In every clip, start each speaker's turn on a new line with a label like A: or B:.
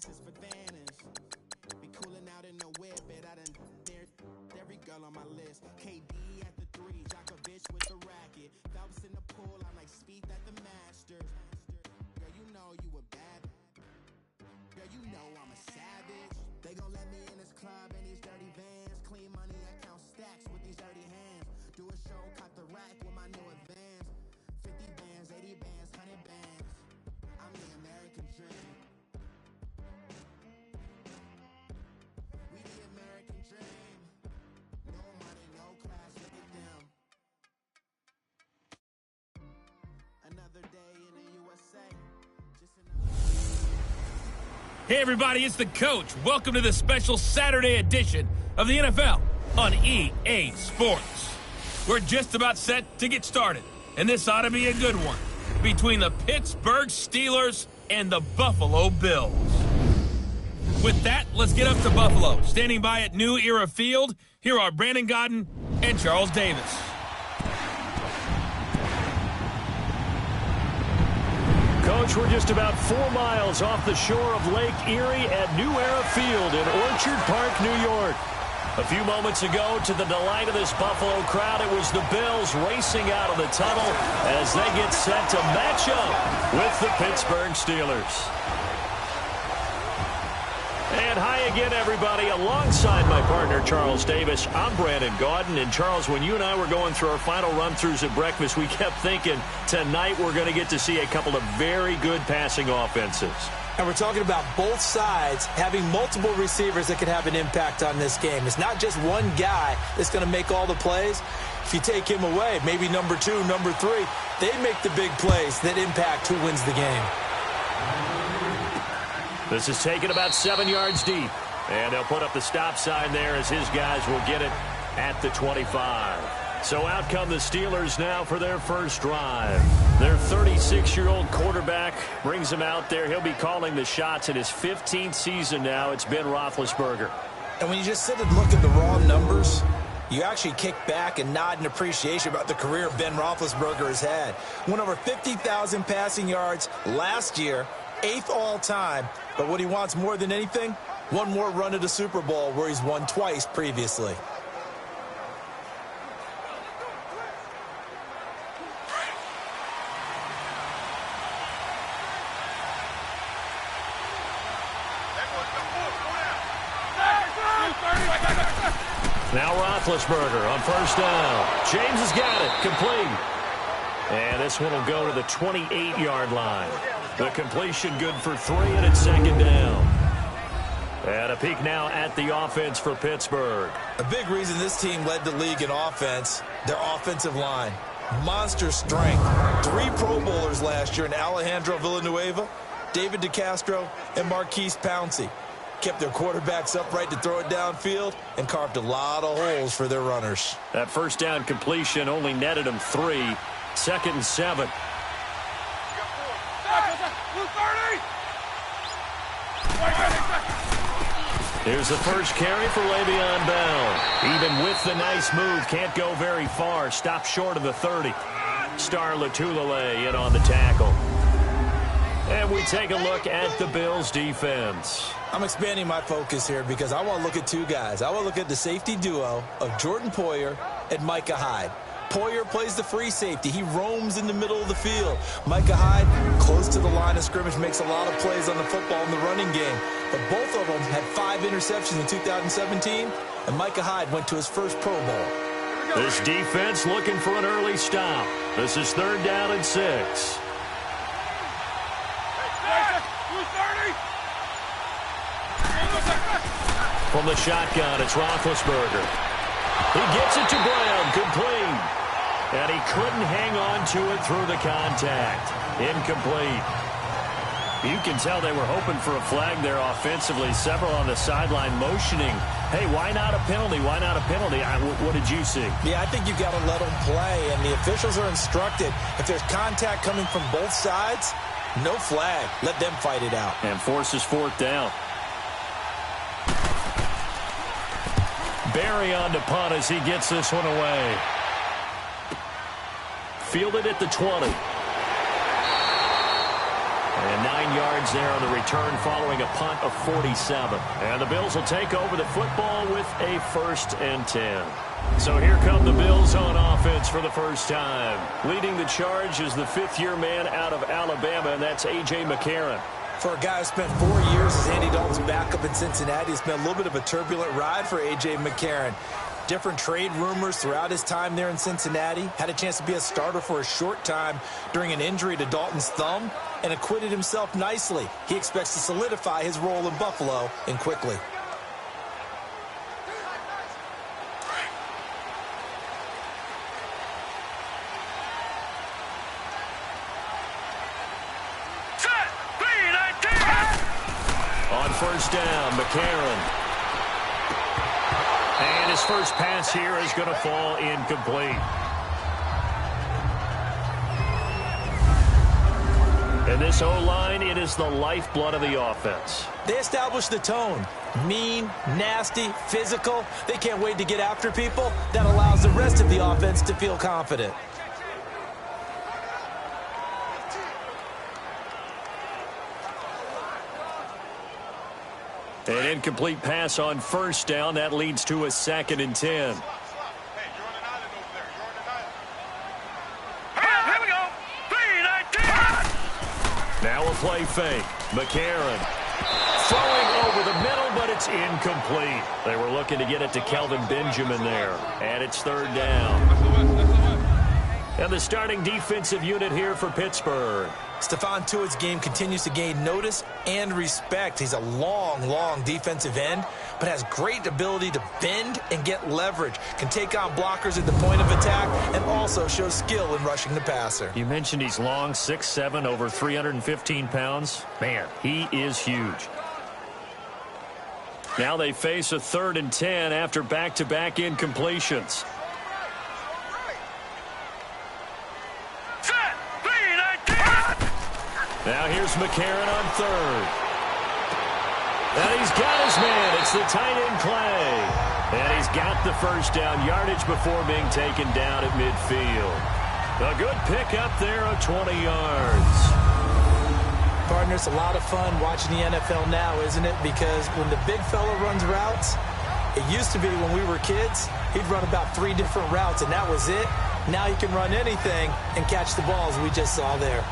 A: glasses for Vanish. Be cooling out in the whip, and I done dared every girl on my list. KD at the 3, Djokovic with the racket. Phelps in the pool, I'm like Spieth at the Masters. Girl, you know you a bad. Girl, you know I'm a savage. They gon' let me in this club in these dirty vans. Clean money, I count stacks with these dirty hands. Do a show, cut the rack with my new advance. 50 bands, 80 bands, 100 bands. I'm the American dream. We the American dream. No money, no class, look at them. Another day in the USA. Just another.
B: Hey everybody, it's the Coach. Welcome to the special Saturday edition of the NFL on EA Sports. We're just about set to get started, and this ought to be a good one between the Pittsburgh Steelers and the Buffalo Bills. With that, let's get up to Buffalo. Standing by at New Era Field, here are Brandon Godden and Charles Davis.
C: Coach, we're just about 4 miles off the shore of Lake Erie at New Era Field in Orchard Park, New York. A few moments ago, to the delight of this Buffalo crowd, it was the Bills racing out of the tunnel as they get set to match up with the Pittsburgh Steelers. And hi again, everybody. Alongside my partner, Charles Davis, I'm Brandon Gaudin. And, Charles, when you and I were going through our final run-throughs at breakfast, we kept thinking tonight we're going to get to see a couple of very good passing offenses.
D: And we're talking about both sides having multiple receivers that can have an impact on this game. It's not just one guy that's going to make all the plays. If you take him away, maybe number 2, number 3, they make the big plays that impact who wins the game.
C: This is taken about 7 yards deep. And they'll put up the stop sign there as his guys will get it at the 25. So out come the Steelers now for their first drive. Their 36-year-old quarterback brings him out there. He'll be calling the shots in his 15th season now. It's Ben Roethlisberger.
D: And when you just sit and look at the raw numbers, you actually kick back and nod in appreciation about the career Ben Roethlisberger has had. Went over 50,000 passing yards last year, 8th all-time. But what he wants more than anything, one more run at the Super Bowl where he's won twice previously.
C: Now Roethlisberger on first down. James has got it. Complete. And this one will go to the 28-yard line. The completion good for 3, and it's second down. And a peek now at the offense for Pittsburgh.
D: A big reason this team led the league in offense, their offensive line. Monster strength. 3 Pro Bowlers last year in Alejandro Villanueva, David DeCastro, and Marquise Pouncey. Kept their quarterbacks upright to throw it downfield and carved a lot of holes for their runners.
C: That first down completion only netted them 3. Second and 7. Here's the first carry for Le'Veon Bell. Even with the nice move, can't go very far. Stopped short of the 30. Star Latulele in on the tackle. And we take a look at the Bills' defense.
D: I'm expanding my focus here because I want to look at 2 guys. I want to look at the safety duo of Jordan Poyer and Micah Hyde. Poyer plays the free safety. He roams in the middle of the field. Micah Hyde, close to the line of scrimmage, makes a lot of plays on the football in the running game. But both of them had 5 interceptions in 2017, and Micah Hyde went to his first Pro Bowl.
C: This defense looking for an early stop. This is 3rd down and 6. From the shotgun, it's Roethlisberger. He gets it to Brown, complete. And he couldn't hang on to it through the contact. Incomplete. You can tell they were hoping for a flag there offensively. Several on the sideline motioning. Hey, why not a penalty? Why not a penalty? What did you see?
D: Yeah, I think you've got to let them play. And the officials are instructed, if there's contact coming from both sides, no flag. Let them fight it out.
C: And forces 4th down. Barry on to punt as he gets this one away. Fielded at the 20. And 9 yards there on the return following a punt of 47. And the Bills will take over the football with a 1st and 10. So here come the Bills on offense for the first time. Leading the charge is the 5th-year man out of Alabama, and that's A.J. McCarron.
D: For a guy who spent 4 years as Andy Dalton's backup in Cincinnati, it's been a little bit of a turbulent ride for A.J. McCarron. Different trade rumors throughout his time there in Cincinnati. Had a chance to be a starter for a short time during an injury to Dalton's thumb and acquitted himself nicely. He expects to solidify his role in Buffalo and quickly.
C: On 1st down, McCarron. And his first pass here is going to fall incomplete. And this O-line, it is the lifeblood of the offense.
D: They establish the tone. Mean, nasty, physical. They can't wait to get after people. That allows the rest of the offense to feel confident.
C: An incomplete pass on 1st down. That leads to a 2nd and 10.
E: Hey, you're on an island over there. You're on an island.
C: Here we go. 3-19. Now a play fake. McCarron throwing over the middle, but it's incomplete. They were looking to get it to Kelvin Benjamin there. And it's 3rd down. And the starting defensive unit here for Pittsburgh.
D: Stephon Tuitt's game continues to gain notice and respect. He's a long defensive end, but has great ability to bend and get leverage. Can take on blockers at the point of attack and also shows skill in rushing the passer.
C: You mentioned he's long, 6'7", over 315 pounds. Man, he is huge. Now they face a 3rd and 10 after back-to-back incompletions. Now here's McCarron on 3rd. And he's got his man. It's the tight end Clay. And he's got the 1st down yardage before being taken down at midfield. A good pickup there of 20 yards.
D: Partner, it's a lot of fun watching the NFL now, isn't it? Because when the big fella runs routes, it used to be when we were kids, he'd run about 3 different routes, and that was it. Now he can run anything and catch the balls we just saw there.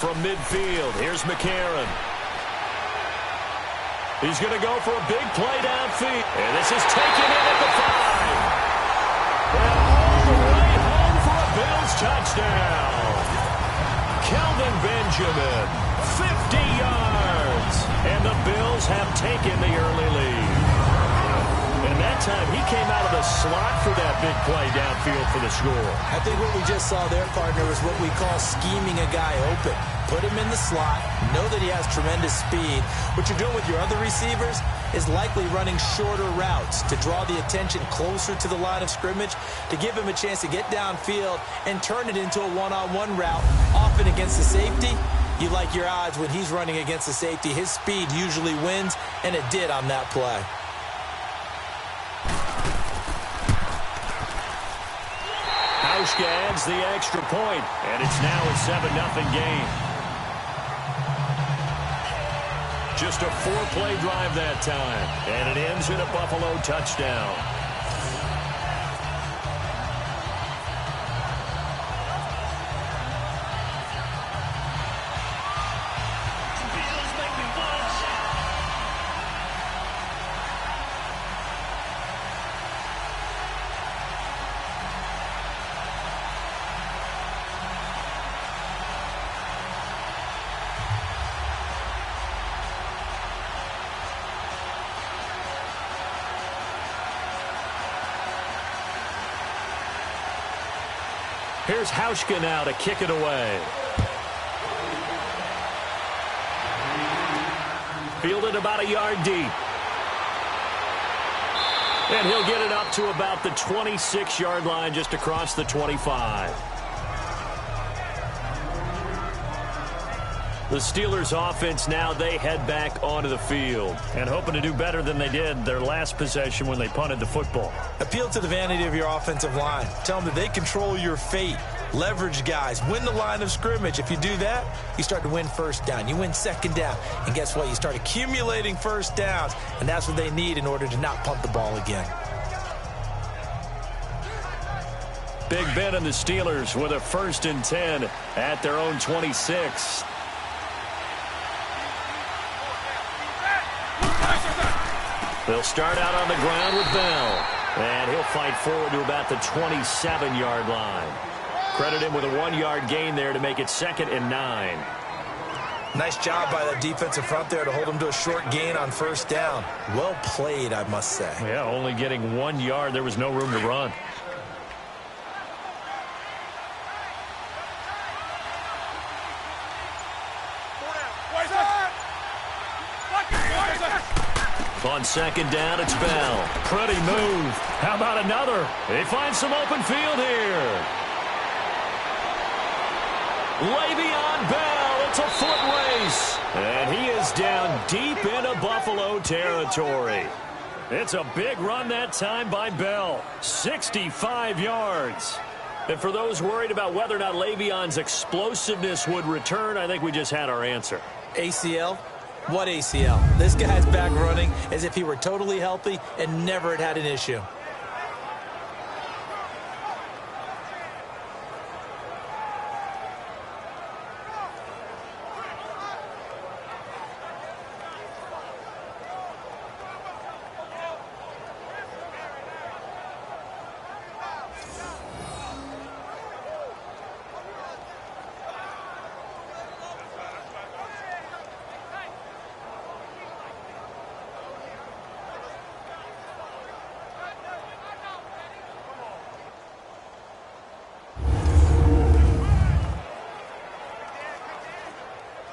C: From midfield, here's McCarron. He's going to go for a big play downfield. And this is taken in at the 5. And all the way home for a Bills touchdown. Kelvin Benjamin, 50 yards. And the Bills have taken the early lead. And that time, he came out of the slot for that big play downfield for the score.
D: I think what we just saw there, partner, is what we call scheming a guy open. Put him in the slot, know that he has tremendous speed. What you're doing with your other receivers is likely running shorter routes to draw the attention closer to the line of scrimmage, to give him a chance to get downfield and turn it into a one-on-one route, often against the safety. You like your odds when he's running against the safety. His speed usually wins, and it did on that play.
C: Hauschka adds the extra point, and it's now a 7-0 game. Just a 4-play drive that time, and it ends in a Buffalo touchdown. Here's Hauschka now to kick it away. Fielded about a yard deep. And he'll get it up to about the 26-yard line, just across the 25. The Steelers offense now, they head back onto the field and hoping to do better than they did their last possession when they punted the football.
D: Appeal to the vanity of your offensive line. Tell them that they control your fate. Leverage guys. Win the line of scrimmage. If you do that, you start to win first down. You win second down. And guess what? You start accumulating first downs. And that's what they need in order to not punt the ball again.
C: Big Ben and the Steelers with a 1st and 10 at their own 26. They'll start out on the ground with Bell. And he'll fight forward to about the 27-yard line. Credit him with a 1-yard gain there to make it 2nd and 9.
D: Nice job by that defensive front there to hold him to a short gain on first down. Well played, I must say.
C: Yeah, only getting 1 yard. There was no room to run. On 2nd down, it's Bell. Pretty move. How about another? They find some open field here. Le'Veon Bell, it's a foot race. And he is down deep into Buffalo territory. It's a big run that time by Bell. 65 yards. And for those worried about whether or not Le'Veon's explosiveness would return, I think we just had our answer.
D: ACL? What ACL? This guy's back running as if he were totally healthy and never had an issue.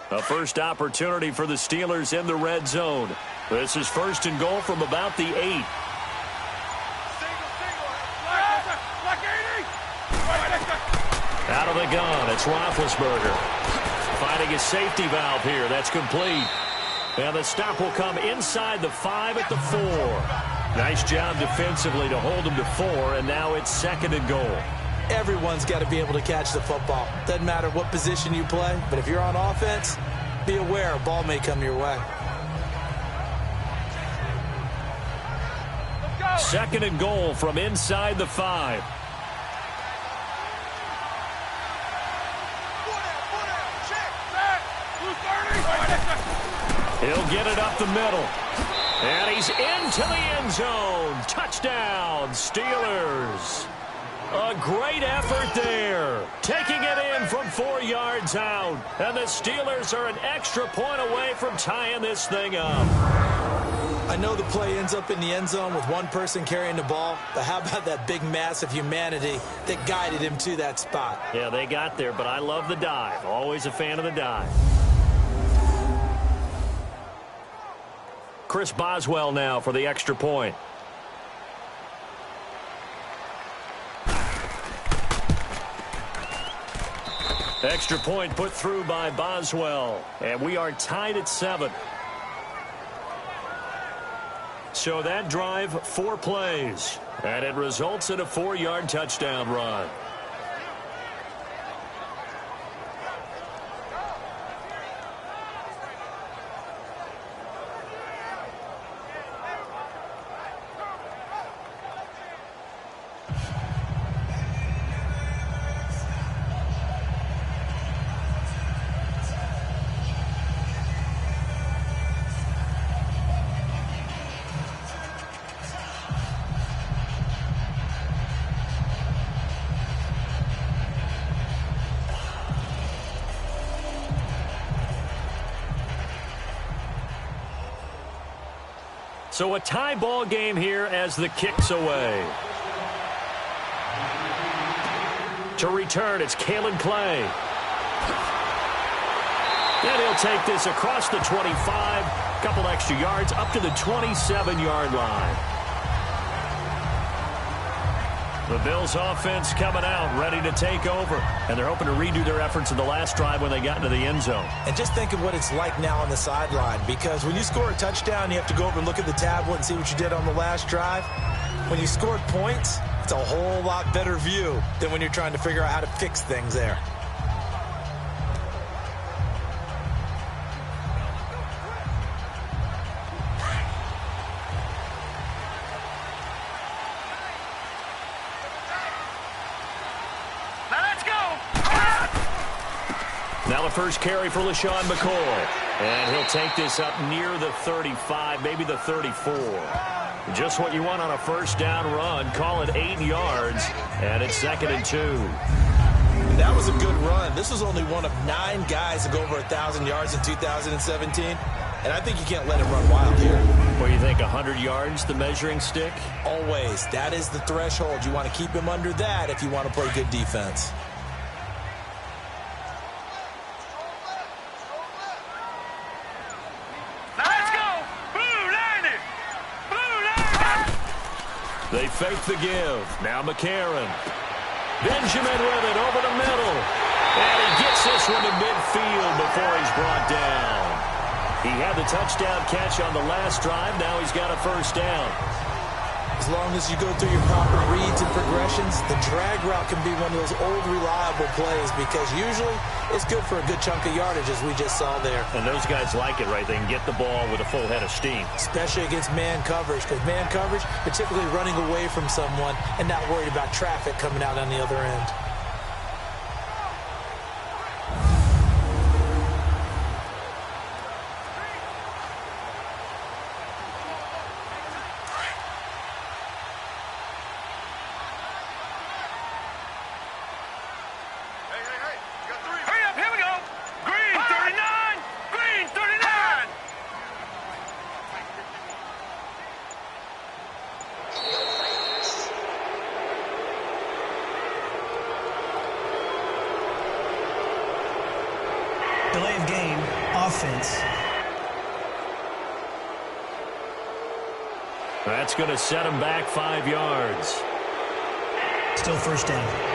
C: A first opportunity for the Steelers in the red zone. This is 1st and goal from about the 8. Out of the gun, it's Roethlisberger. Finding his safety valve here. That's complete. And the stop will come inside the 5 at the 4. Nice job defensively to hold him to 4, and now it's 2nd and goal.
D: Everyone's got to be able to catch the football. Doesn't matter what position you play, but if you're on offense, be aware a ball may come your way.
C: 2nd and goal from inside the 5. He'll get it up the middle. And he's into the end zone. Touchdown, Steelers. A great effort there. Taking it in from 4 yards out. And the Steelers are an extra point away from tying this thing up.
D: I know the play ends up in the end zone with one person carrying the ball, but how about that big mass of humanity that guided him to that spot?
C: Yeah, they got there, but I love the dive. Always a fan of the dive. Chris Boswell now for the extra point. Extra point put through by Boswell. And we are tied at 7. So that drive, 4 plays. And it results in a 4-yard touchdown run. So a tie ball game here as the kick's away. To return, it's Kalen Clay. And he'll take this across the 25 Couple extra yards up to the 27-yard line. The Bills offense coming out, ready to take over. And they're hoping to redo their efforts in the last drive when they got into the end zone.
D: And just think of what it's like now on the sideline, because when you score a touchdown, you have to go over and look at the tablet and see what you did on the last drive. When you scored points, it's a whole lot better view than when you're trying to figure out how to fix things there.
C: Now the first carry for LaShawn McCoy. And he'll take this up near the 35, maybe the 34. Just what you want on a first down run. Call it 8 yards, and it's 2nd and 2.
D: That was a good run. This was only one of 9 guys to go over 1,000 yards in 2017. And I think you can't let him run wild here.
C: What do you think, 100 yards, the measuring stick?
D: Always. That is the threshold. You want to keep him under that if you want to play good defense.
C: They fake the give. Now McCarron. Benjamin with it over the middle. And he gets this one to midfield before he's brought down. He had the touchdown catch on the last drive. Now he's got a first down.
D: As long as you go through your proper reads and progressions, the drag route can be one of those old reliable plays because usually it's good for a good chunk of yardage, as we just saw there.
C: And those guys like it, right? They can get the ball with a full head of steam.
D: Especially against man coverage, because man coverage, particularly running away from someone and not worried about traffic coming out on the other end.
F: Delay of game, offense.
C: That's going to set him back 5 yards.
F: Still first down.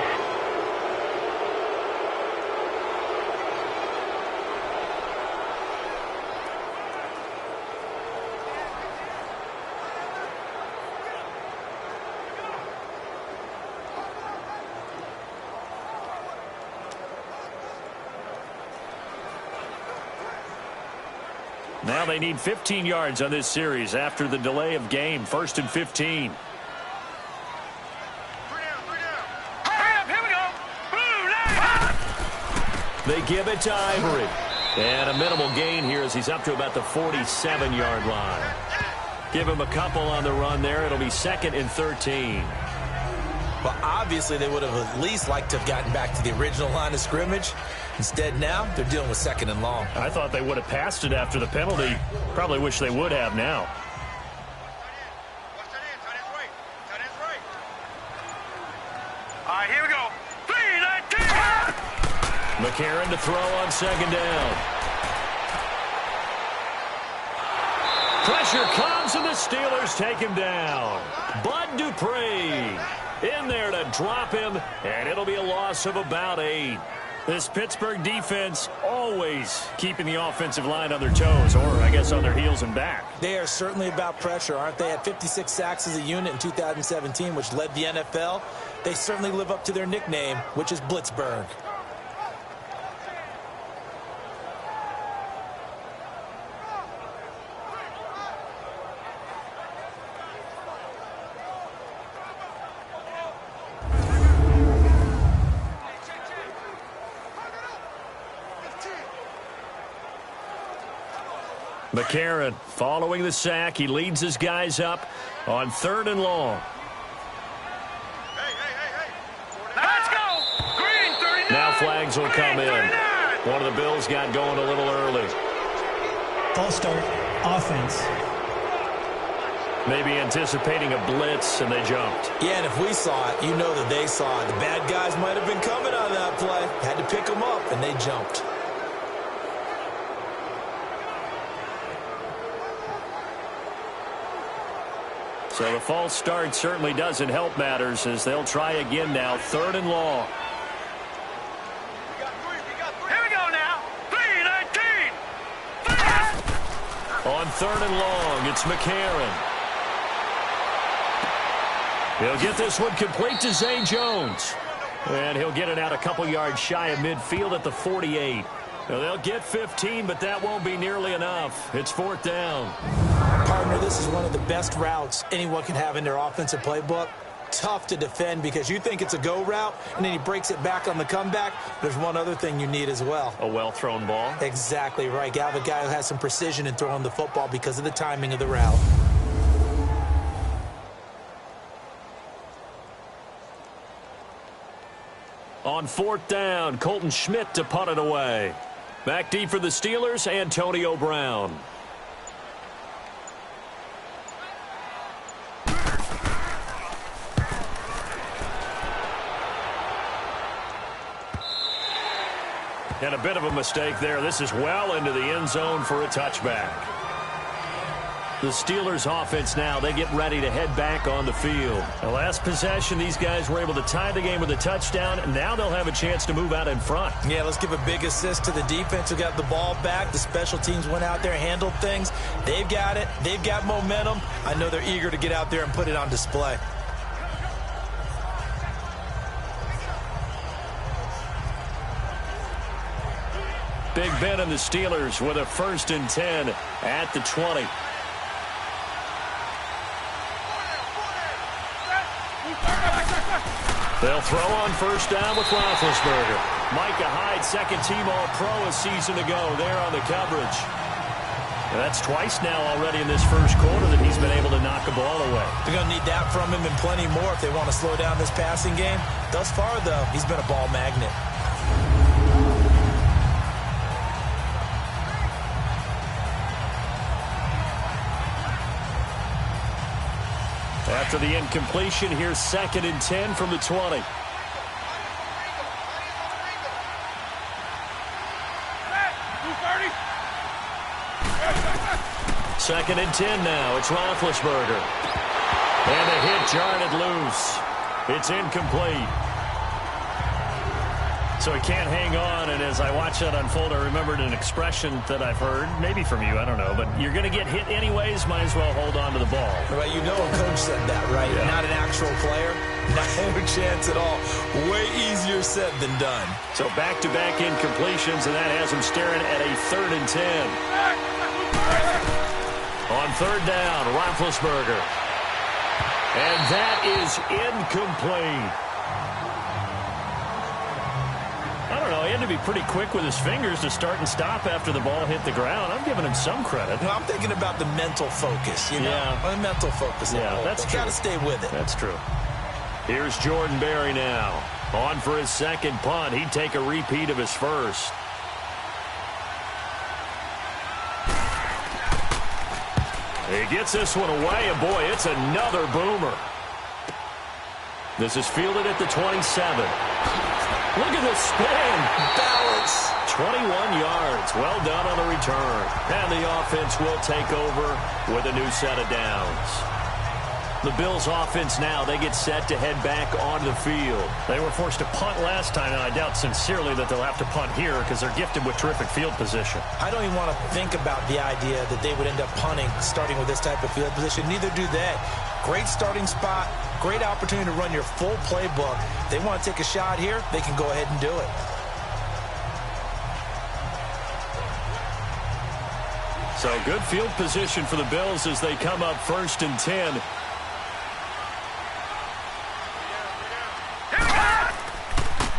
C: Now they need 15 yards on this series after the delay of game. 1st and 15. They give it to Ivory. And a minimal gain here as he's up to about the 47-yard line. Give him a couple on the run there. It'll be 2nd and 13.
D: Well, obviously they would have at least liked to have gotten back to the original line of scrimmage. Instead now, they're dealing with 2nd and long.
C: I thought they would have passed it after the penalty. Probably wish they would have now.
E: All right, here we go. 3-19.
C: McCarron to throw on 2nd down. Pressure comes and the Steelers take him down. Bud Dupree in there to drop him, and it'll be a loss of about 8. This Pittsburgh defense always keeping the offensive line on their toes, or I guess on their heels and back.
D: They are certainly about pressure, aren't they? At 56 sacks as a unit in 2017, which led the NFL. They certainly live up to their nickname, which is Blitzburg.
C: McCarron following the sack. He leads his guys up on 3rd and long.
E: Let's go. Green 39.
C: Now flags will come in. One of the Bills got going a little early.
F: False start, offense.
C: Maybe anticipating a blitz, and they jumped.
D: Yeah, and if we saw it, you know that they saw it. The bad guys might have been coming on that play. Had to pick them up, and they jumped.
C: So the false start certainly doesn't help matters as they'll try again now. 3rd and long.
E: Here we go now. 3-19.
C: On 3rd and long, it's McCarron. He'll get this one complete to Zay Jones. And he'll get it out a couple yards shy of midfield at the 48. Now they'll get 15, but that won't be nearly enough. It's 4th down.
D: Partner, this is one of the best routes anyone can have in their offensive playbook. Tough to defend because you think it's a go route, and then he breaks it back on the comeback. There's one other thing you need as well.
C: A well-thrown ball.
D: Exactly right. You have a guy who has some precision in throwing the football because of the timing of the route.
C: On 4th down, Colton Schmidt to punt it away. Back deep for the Steelers, Antonio Brown. And a bit of a mistake there. This is well into the end zone for a touchback. The Steelers offense now, they get ready to head back on the field. The last possession, these guys were able to tie the game with a touchdown, and now they'll have a chance to move out in front.
D: Yeah, let's give a big assist to the defense who got the ball back. The special teams went out there, handled things. They've got it. They've got momentum. I know they're eager to get out there and put it on display.
C: Big Ben and the Steelers with a 1st and 10 at the 20. They'll throw on 1st down with Roethlisberger. Micah Hyde, 2nd-team All-Pro a season ago there on the coverage. That's twice now already in this 1st quarter that he's been able to knock a ball away.
D: They're going to need that from him and plenty more if they want to slow down this passing game. Thus far, though, he's been a ball magnet.
C: After the incompletion, here's 2nd and 10 from the 20. Second and 10 now. It's Roethlisberger. And the hit jarred loose. It's incomplete. So he can't hang on, and as I watch that unfold, I remembered an expression that I've heard, maybe from you, I don't know, but you're going to get hit anyways, might as well hold on to the ball.
D: Right, you know a coach said that, right?
C: Yeah.
D: Not an actual player. No chance at all. Way easier said than done.
C: So back-to-back incompletions, and that has him staring at a 3rd and 10. On 3rd down, Roethlisberger. And that is incomplete. I don't know. He had to be pretty quick with his fingers to start and stop after the ball hit the ground. I'm giving him some credit.
D: No, I'm thinking about the mental focus, you know?
C: Yeah.
D: The mental focus.
C: Yeah, that's true.
D: Got to stay with it.
C: That's true. Here's Jordan Berry now. On for his 2nd punt. He'd take a repeat of his 1st. He gets this one away, and boy, it's another boomer. This is fielded at the 27. Look at the spin.
D: Balance.
C: 21 yards. Well done on the return. And the offense will take over with a new set of downs. The Bills offense now, they get set to head back onto the field. They were forced to punt last time, and I doubt sincerely that they'll have to punt here because they're gifted with terrific field position.
D: I don't even want to think about the idea that they would end up punting starting with this type of field position. Neither do they. Great starting spot, great opportunity to run your full playbook. If they want to take a shot here, they can go ahead and do it.
C: So good field position for the Bills as they come up 1st and 10.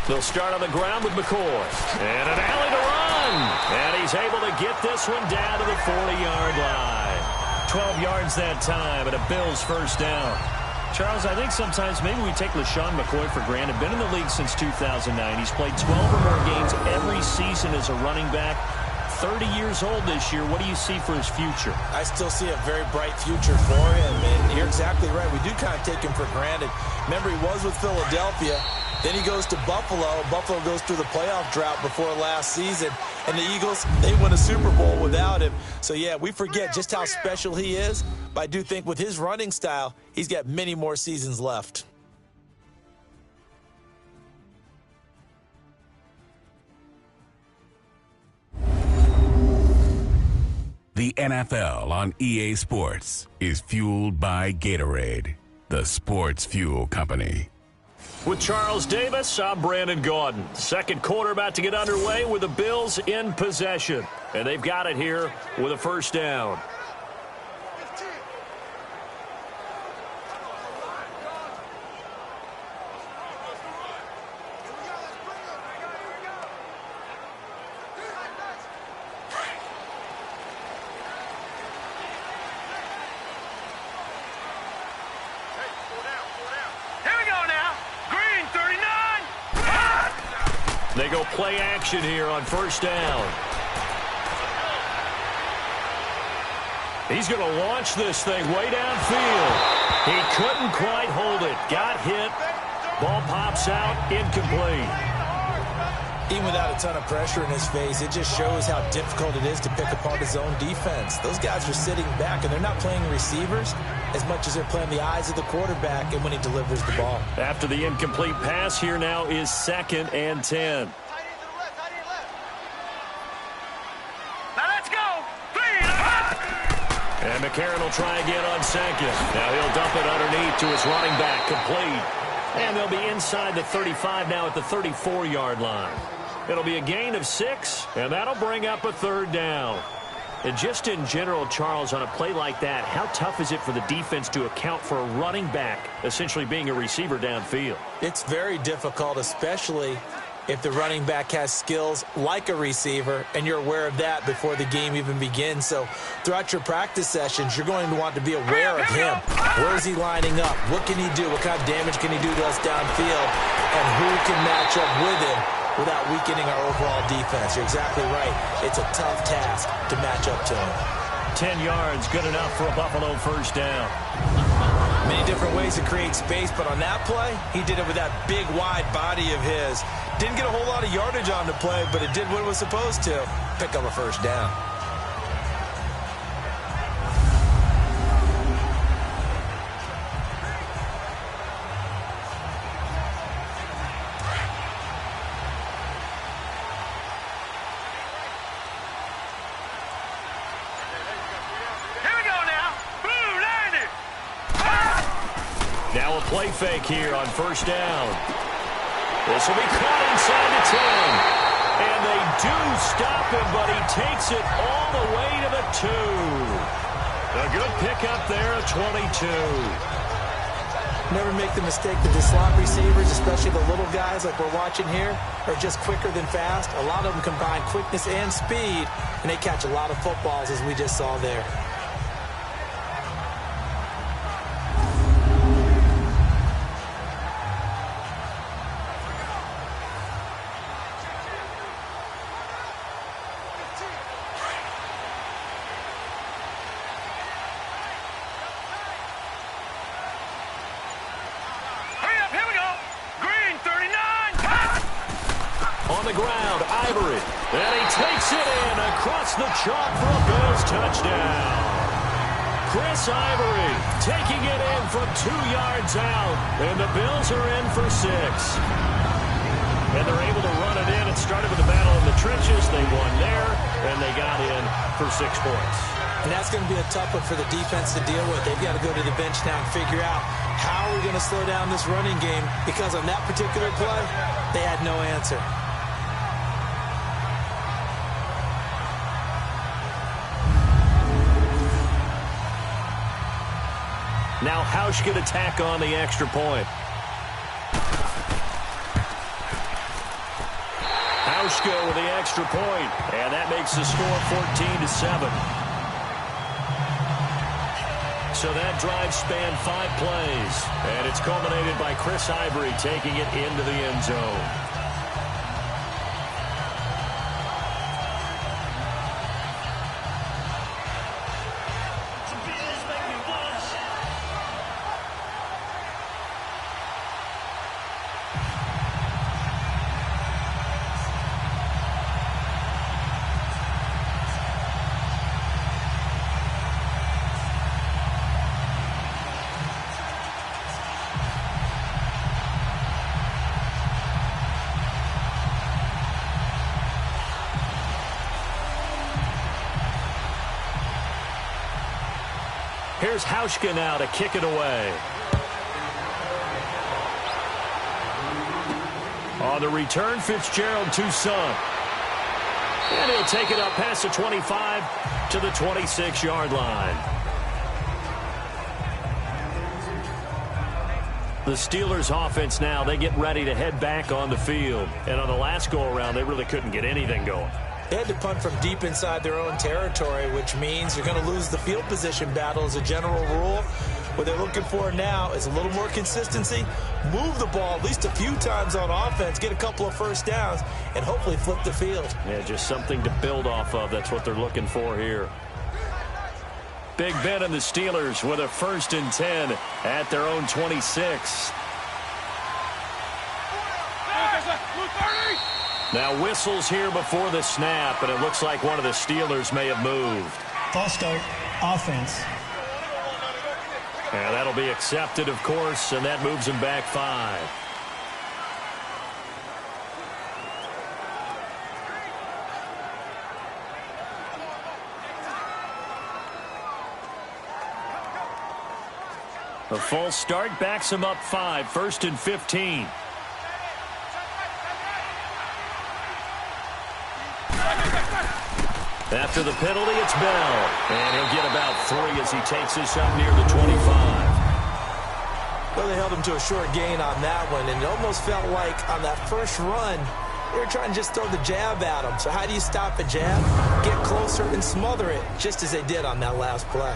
C: They'll start on the ground with McCoy. And an alley to run. And he's able to get this one down to the 40-yard line. 12 yards that time and a Bills 1st down. Charles, I think sometimes maybe we take LaShawn McCoy for granted. Been in the league since 2009. He's played 12 or more games every season as a running back. 30 years old this year. What do you see for his future?
D: I still see a very bright future for him, and you're exactly right. We do kind of take him for granted. Remember, he was with Philadelphia. Then he goes to Buffalo. Buffalo goes through the playoff drought before last season. And the Eagles, they won a Super Bowl without him. So, yeah, we forget just how special he is. But I do think with his running style, he's got many more seasons left.
G: The NFL on EA Sports is fueled by Gatorade, the sports fuel company.
C: With Charles Davis, I'm Brandon Gaudin. Second quarter about to get underway with the Bills in possession. And they've got it here with a first down. They go play action here on first down. He's going to launch this thing way downfield. He couldn't quite hold it. Got hit. Ball pops out. Incomplete.
D: Even without a ton of pressure in his face, it just shows how difficult it is to pick apart his own defense. Those guys are sitting back, and they're not playing receivers as much as they're playing the eyes of the quarterback and when he delivers the ball.
C: After the incomplete pass, here now is 2nd and 10.
E: Now let's go.
C: And McCarron will try again on 2nd. Now he'll dump it underneath to his running back, complete. And they'll be inside the 35 now at the 34-yard line. It'll be a gain of 6, and that'll bring up a 3rd down. And just in general, Charles, on a play like that, how tough is it for the defense to account for a running back essentially being a receiver downfield?
D: It's very difficult, especially if the running back has skills like a receiver, and you're aware of that before the game even begins. So throughout your practice sessions, you're going to want to be aware of him. Where is he lining up? What can he do? What kind of damage can he do to us downfield? And who can match up with him without weakening our overall defense? You're exactly right. It's a tough task to match up to him.
C: 10 yards, good enough for a Buffalo first down.
D: Many different ways to create space, but on that play, he did it with that big, wide body of his. Didn't get a whole lot of yardage on the play, but it did what it was supposed to. Pick up a first down.
C: Now a play fake here on first down. This will be caught inside the 10. And they do stop him, but he takes it all the way to the 2. A good pickup there at 22.
D: Never make the mistake that the slot receivers, especially the little guys like we're watching here, are just quicker than fast. A lot of them combine quickness and speed, and they catch a lot of footballs, as we just saw there.
C: The chalk for a Bills touchdown. Chris Ivory taking it in from 2 yards out, and the Bills are in for 6. And they're able to run it in. It started with a battle in the trenches. They won there, and they got in for 6 points.
D: And that's going to be a tough one for the defense to deal with. They've got to go to the bench now and figure out how we're going to slow down this running game, because on that particular play, they had no answer.
C: Now Hausch could attack on the extra point. Hauschko with the extra point, and that makes the score 14-7. So that drive spanned 5 plays, and it's culminated by Chris Ivory taking it into the end zone. Here's Hauschka now to kick it away. On the return, Fitzgerald to Son. And he'll take it up past the 25 to the 26-yard line. The Steelers offense now, they get ready to head back on the field. And on the last go-around, they really couldn't get anything going.
D: They had to punt from deep inside their own territory, which means you're going to lose the field position battle as a general rule. What they're looking for now is a little more consistency, move the ball at least a few times on offense, get a couple of first downs, and hopefully flip the field.
C: Yeah, just something to build off of. That's what they're looking for here. Big Ben and the Steelers with a 1st and 10 at their own 26. Now whistles here before the snap, and it looks like one of the Steelers may have moved.
F: False start, offense.
C: And that'll be accepted, of course, and that moves him back 5. A false start backs him up 5, 1st and 15. After the penalty, it's Bell. And he'll get about 3 as he takes this up near the 25.
D: Well, they held him to a short gain on that one, and it almost felt like on that first run, they were trying to just throw the jab at him. So how do you stop a jab? Get closer and smother it, just as they did on that last play.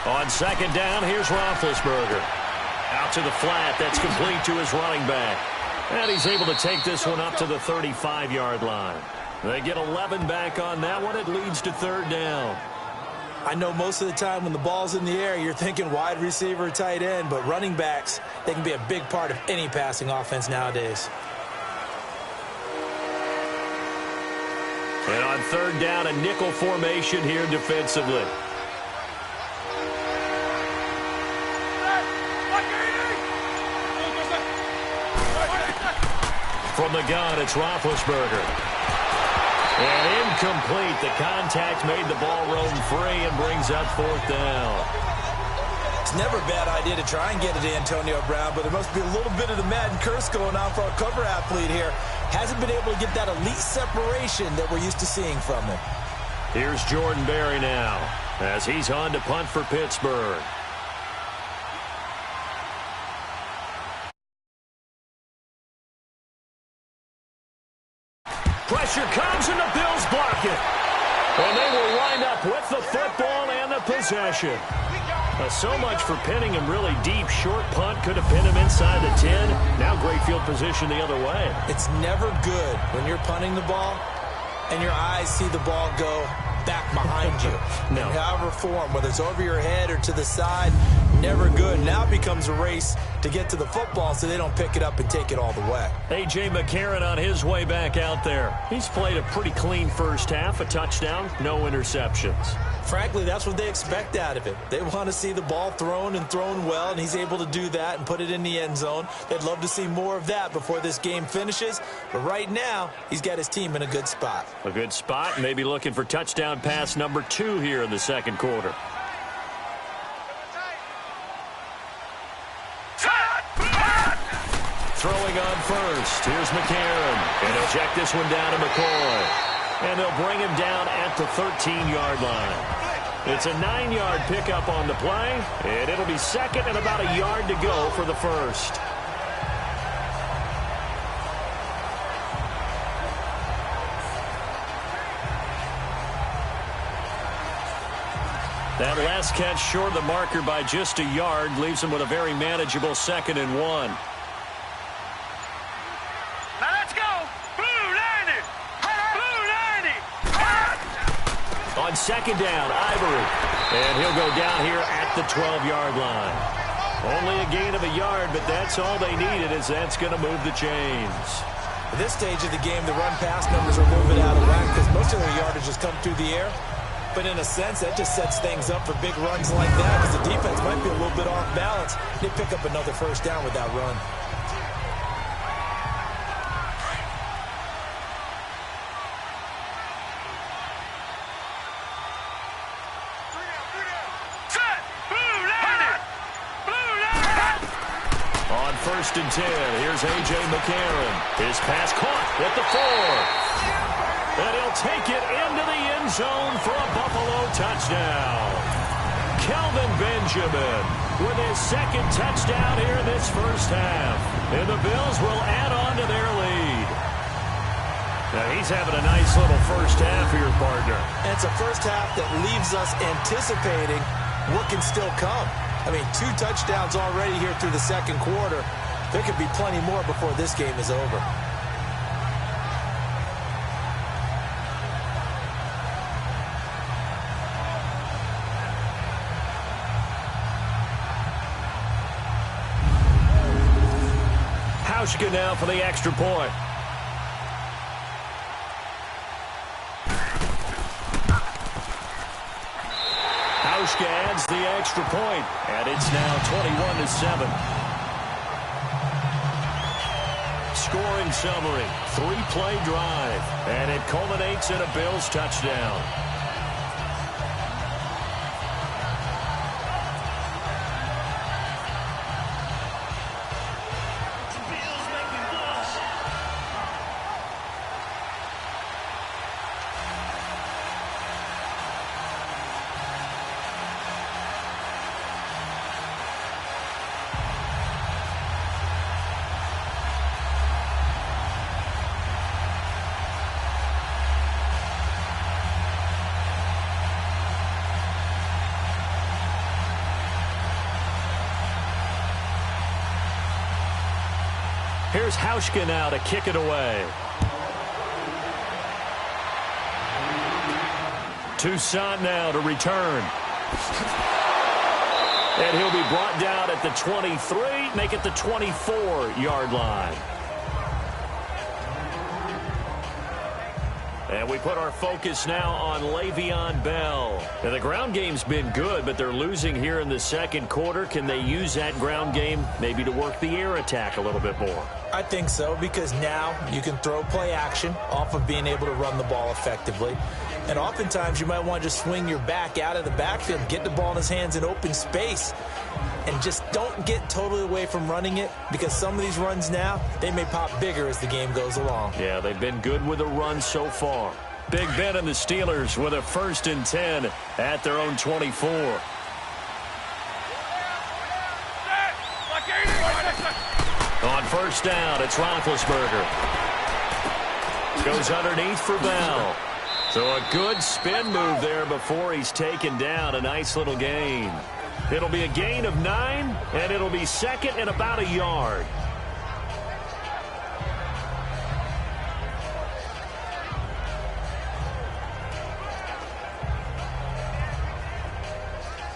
C: On 2nd down, here's Roethlisberger. Out to the flat. That's complete to his running back. And he's able to take this one up to the 35-yard line. They get 11 back on that one. It leads to 3rd down.
D: I know most of the time when the ball's in the air, you're thinking wide receiver, tight end, but running backs, they can be a big part of any passing offense nowadays.
C: And on 3rd down, a nickel formation here defensively. From the gun, it's Roethlisberger. And incomplete. The contact made the ball roam free and brings up 4th down.
D: It's never a bad idea to try and get it to Antonio Brown, but there must be a little bit of the Madden curse going on for our cover athlete here. Hasn't been able to get that elite separation that we're used to seeing from him.
C: Here's Jordan Berry now as he's on to punt for Pittsburgh. Pressure comes and the Bills block it. And they will wind up with the football and the possession. So much for pinning him really deep. Short punt could have pinned him inside the 10. Now great field position the other way.
D: It's never good when you're punting the ball and your eyes see the ball go back behind you.
C: No.
D: In however form, whether it's over your head or to the side, never good. Now it becomes a race to get to the football so they don't pick it up and take it all the way.
C: A.J. McCarron on his way back out there. He's played a pretty clean first half, a touchdown, no interceptions.
D: Frankly, that's what they expect out of him. They want to see the ball thrown and thrown well, and he's able to do that and put it in the end zone. They'd love to see more of that before this game finishes. But right now, he's got his team in a good spot.
C: A good spot, maybe looking for touchdown pass number 2 here in the 2nd quarter. Throwing on first. Here's McCarron. And he'll check this one down to McCoy. And they'll bring him down at the 13-yard line. It's a 9-yard pickup on the play, and it'll be 2nd and about a yard to go for the first. That last catch short of the marker by just a yard leaves him with a very manageable 2nd and 1.
E: Now let's go. Blue 90. Blue 90.
C: On 2nd down, Ivory. And he'll go down here at the 12-yard line. Only a gain of a yard, but that's all they needed, as that's going to move the chains.
D: At this stage of the game, the run-pass numbers are a little bit out of whack because most of their yardage has come through the air. But in a sense, that just sets things up for big runs like that because the defense might be a little bit off balance. They pick up another first down with that run.
C: On 1st and 10, here's A.J. McCarron. His pass caught at the 4. And he'll take it into the end zone for a Buffalo touchdown. Kelvin Benjamin with his second touchdown here in this first half. And the Bills will add on to their lead. Now he's having a nice little first half here, partner.
D: And it's a first half that leaves us anticipating what can still come. I mean, 2 touchdowns already here through the second quarter. There could be plenty more before this game is over.
C: Hauschka now for the extra point. Hauschka adds the extra point, and it's now 21-7. Scoring summary, 3-play drive, and it culminates in a Bills touchdown. Here's Hauschka now to kick it away. Toussaint now to return. And he'll be brought down at the 23, make it the 24-yard line. And we put our focus now on Le'Veon Bell. Now, the ground game's been good, but they're losing here in the second quarter. Can they use that ground game maybe to work the air attack a little bit more?
D: I think so, because now you can throw play action off of being able to run the ball effectively. And oftentimes you might want to just swing your back out of the backfield, get the ball in his hands in open space, and just don't get totally away from running it, because some of these runs now, they may pop bigger as the game goes along.
C: Yeah, they've been good with the run so far. Big Ben and the Steelers with a 1st and 10 at their own 24. On 1st down, it's Roethlisberger. Goes underneath for Bell. So a good spin move there before he's taken down. A nice little gain. It'll be a gain of 9, and it'll be second and about a yard.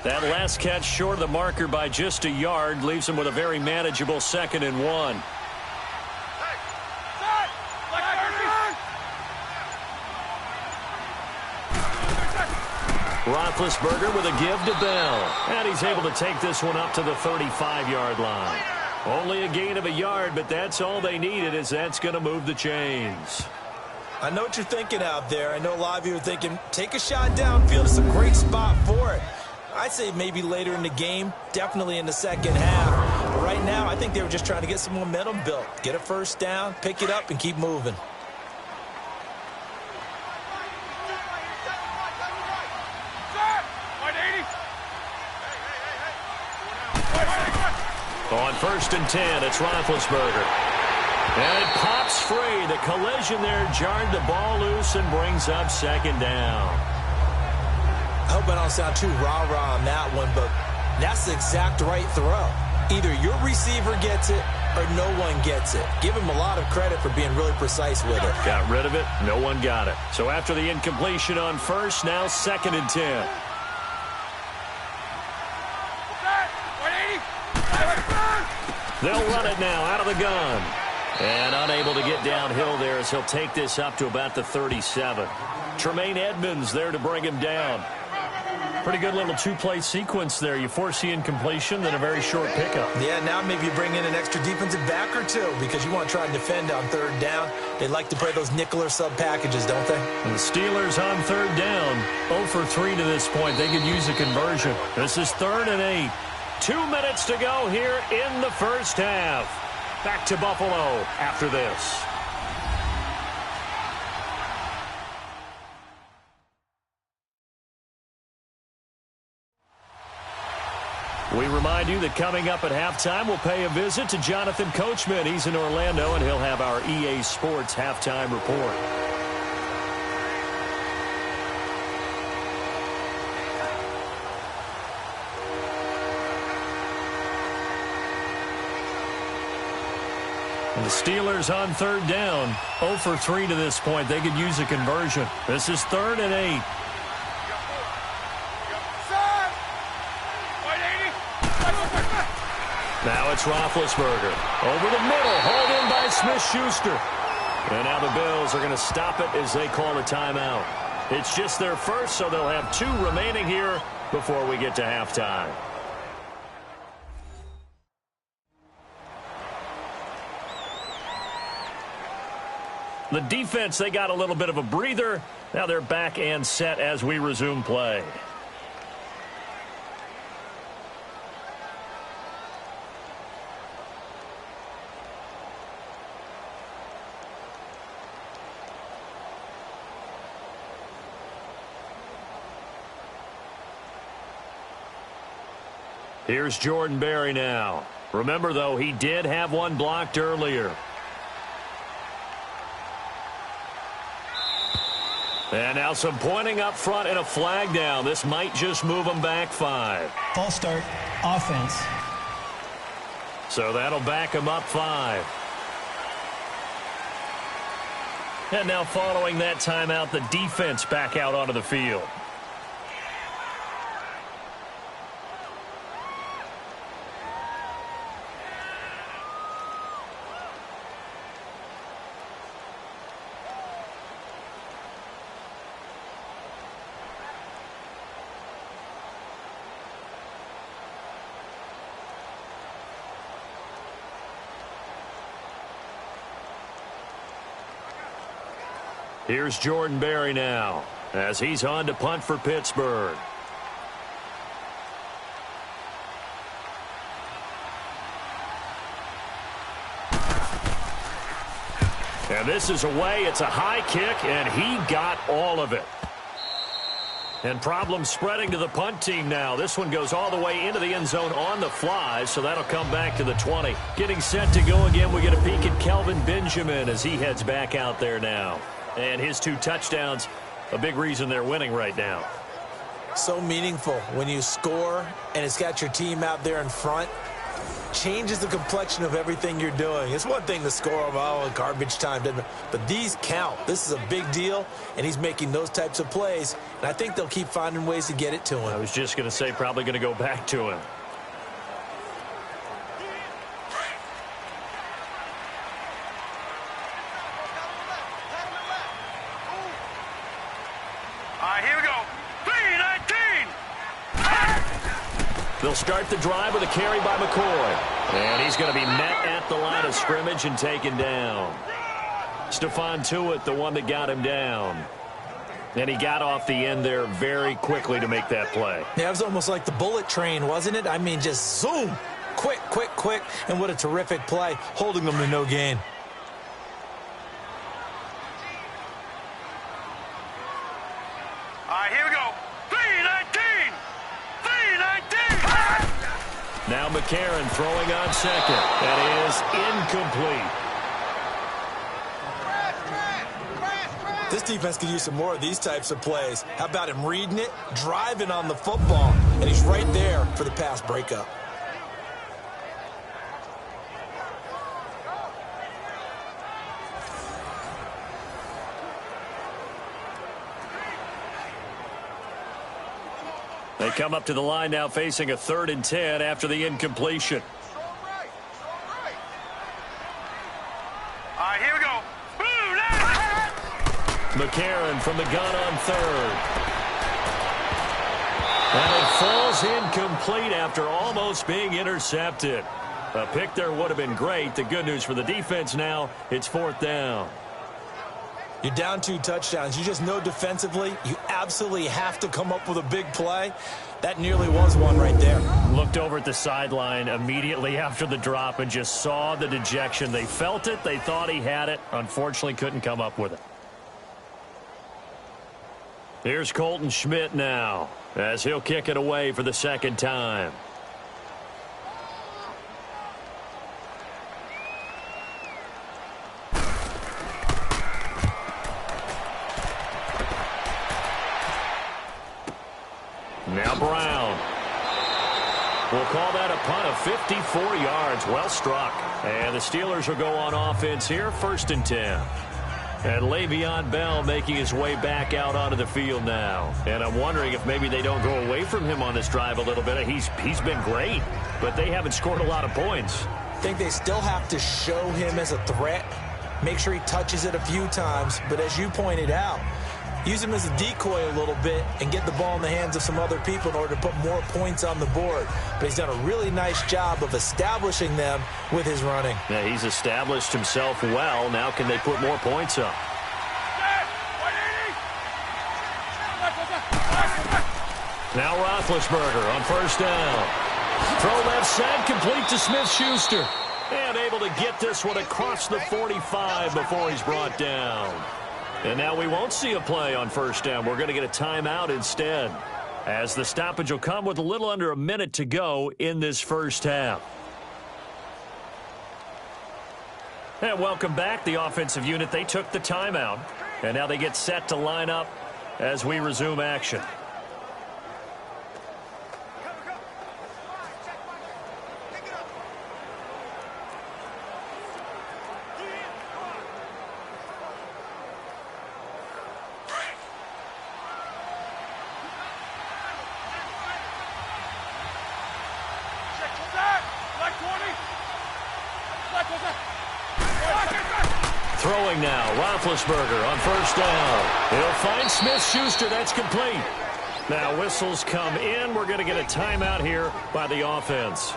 C: That last catch short of the marker by just a yard leaves him with a very manageable 2nd and 1. Roethlisberger with a give to Bell. And he's able to take this one up to the 35-yard line. Only a gain of a yard, but that's all they needed, as that's going to move the chains.
D: I know what you're thinking out there. I know a lot of you are thinking, take a shot downfield. It's a great spot for it. I'd say maybe later in the game, definitely in the second half. But right now, I think they were just trying to get some momentum built. Get a first down, pick it up, and keep moving.
C: On 1st and 10, it's Roethlisberger. And it pops free. The collision there jarred the ball loose and brings up 2nd down.
D: I hope I don't sound too rah-rah on that one, but that's the exact right throw. Either your receiver gets it or no one gets it. Give him a lot of credit for being really precise with it.
C: Got rid of it. No one got it. So after the incompletion on 1st, now 2nd and 10. They'll run it now out of the gun. And unable to get downhill there as he'll take this up to about the 37. Tremaine Edmonds there to bring him down. Pretty good little two-play sequence there. You force the incompletion, then a very short pickup.
D: Yeah, now maybe you bring in an extra defensive back or two because you want to try and defend on third down. They like to play those nickel or sub packages, don't they?
C: And the Steelers on third down, 0 for 3 to this point. They could use a conversion. This is 3rd and 8. 2 minutes to go here in the first half. Back to Buffalo after this. We remind you that coming up at halftime, we'll pay a visit to Jonathan Coachman. He's in Orlando, and he'll have our EA Sports halftime report. And the Steelers on third down, 0 for 3 to this point. They could use a conversion. This is 3rd and 8. Now it's Roethlisberger. Over the middle, hauled in by Smith-Schuster. And now the Bills are going to stop it as they call a timeout. It's just their first, so they'll have 2 remaining here before we get to halftime. The defense, they got a little bit of a breather. Now they're back and set as we resume play. Here's Jordan Berry now. Remember, though, he did have one blocked earlier. And now some pointing up front and a flag down. This might just move them back 5.
F: False start, offense.
C: So that'll back them up 5. And now following that timeout, the defense back out onto the field. Here's Jordan Berry now as he's on to punt for Pittsburgh. And this is away. It's a high kick, and he got all of it. And problems spreading to the punt team now. This one goes all the way into the end zone on the fly, so that'll come back to the 20. Getting set to go again, we get a peek at Kelvin Benjamin as he heads back out there now. And his 2 touchdowns, a big reason they're winning right now.
D: So meaningful when you score and it's got your team out there in front. Changes the complexion of everything you're doing. It's one thing to score, garbage time, but these count. This is a big deal, and he's making those types of plays, and I think they'll keep finding ways to get it to him.
C: I was just going to say probably going to go back to him.
E: Here we go. 3-19.
C: They'll start the drive with a carry by McCoy. And he's going to be met at the line of scrimmage and taken down. Stephon Tuitt, the one that got him down. And he got off the end there very quickly to make that play.
D: Yeah, it was almost like the bullet train, wasn't it? I mean, just zoom. Quick, quick, quick. And what a terrific play, holding them to no gain.
E: Here we go. 3-19. 3-19.
C: Now McCarron throwing on second. That is incomplete.
D: This defense could use some more of these types of plays. How about him reading it, driving on the football, and he's right there for the pass breakup.
C: They come up to the line now facing a 3rd and 10 after the incompletion. McCarron from the gun on third. And it falls incomplete after almost being intercepted. A pick there would have been great. The good news for the defense now, it's fourth down.
D: You're down 2 touchdowns. You just know defensively you absolutely have to come up with a big play. That nearly was one right there.
C: Looked over at the sideline immediately after the drop and just saw the dejection. They felt it. They thought he had it. Unfortunately, couldn't come up with it. Here's Colton Schmidt now as he'll kick it away for the second time. Now Brown. We'll call that a punt of 54 yards. Well struck. And the Steelers will go on offense here, 1st and 10. And Le'Veon Bell making his way back out onto the field now. And I'm wondering if maybe they don't go away from him on this drive a little bit. He's been great, but they haven't scored a lot of points.
D: I think they still have to show him as a threat. Make sure he touches it a few times. But as you pointed out, use him as a decoy a little bit and get the ball in the hands of some other people in order to put more points on the board. But he's done a really nice job of establishing them with his running.
C: Yeah, he's established himself well. Now can they put more points up? Now Roethlisberger on 1st down. Throw left side, complete to Smith-Schuster. And able to get this one across the 45 before he's brought down. And now we won't see a play on 1st down. We're going to get a timeout instead, as the stoppage will come with a little under a minute to go in this first half. And welcome back. The offensive unit, they took the timeout. And now they get set to line up as we resume action. Throwing now, Roethlisberger on 1st down. He'll find Smith-Schuster. That's complete. Now whistles come in. We're going to get a timeout here by the offense,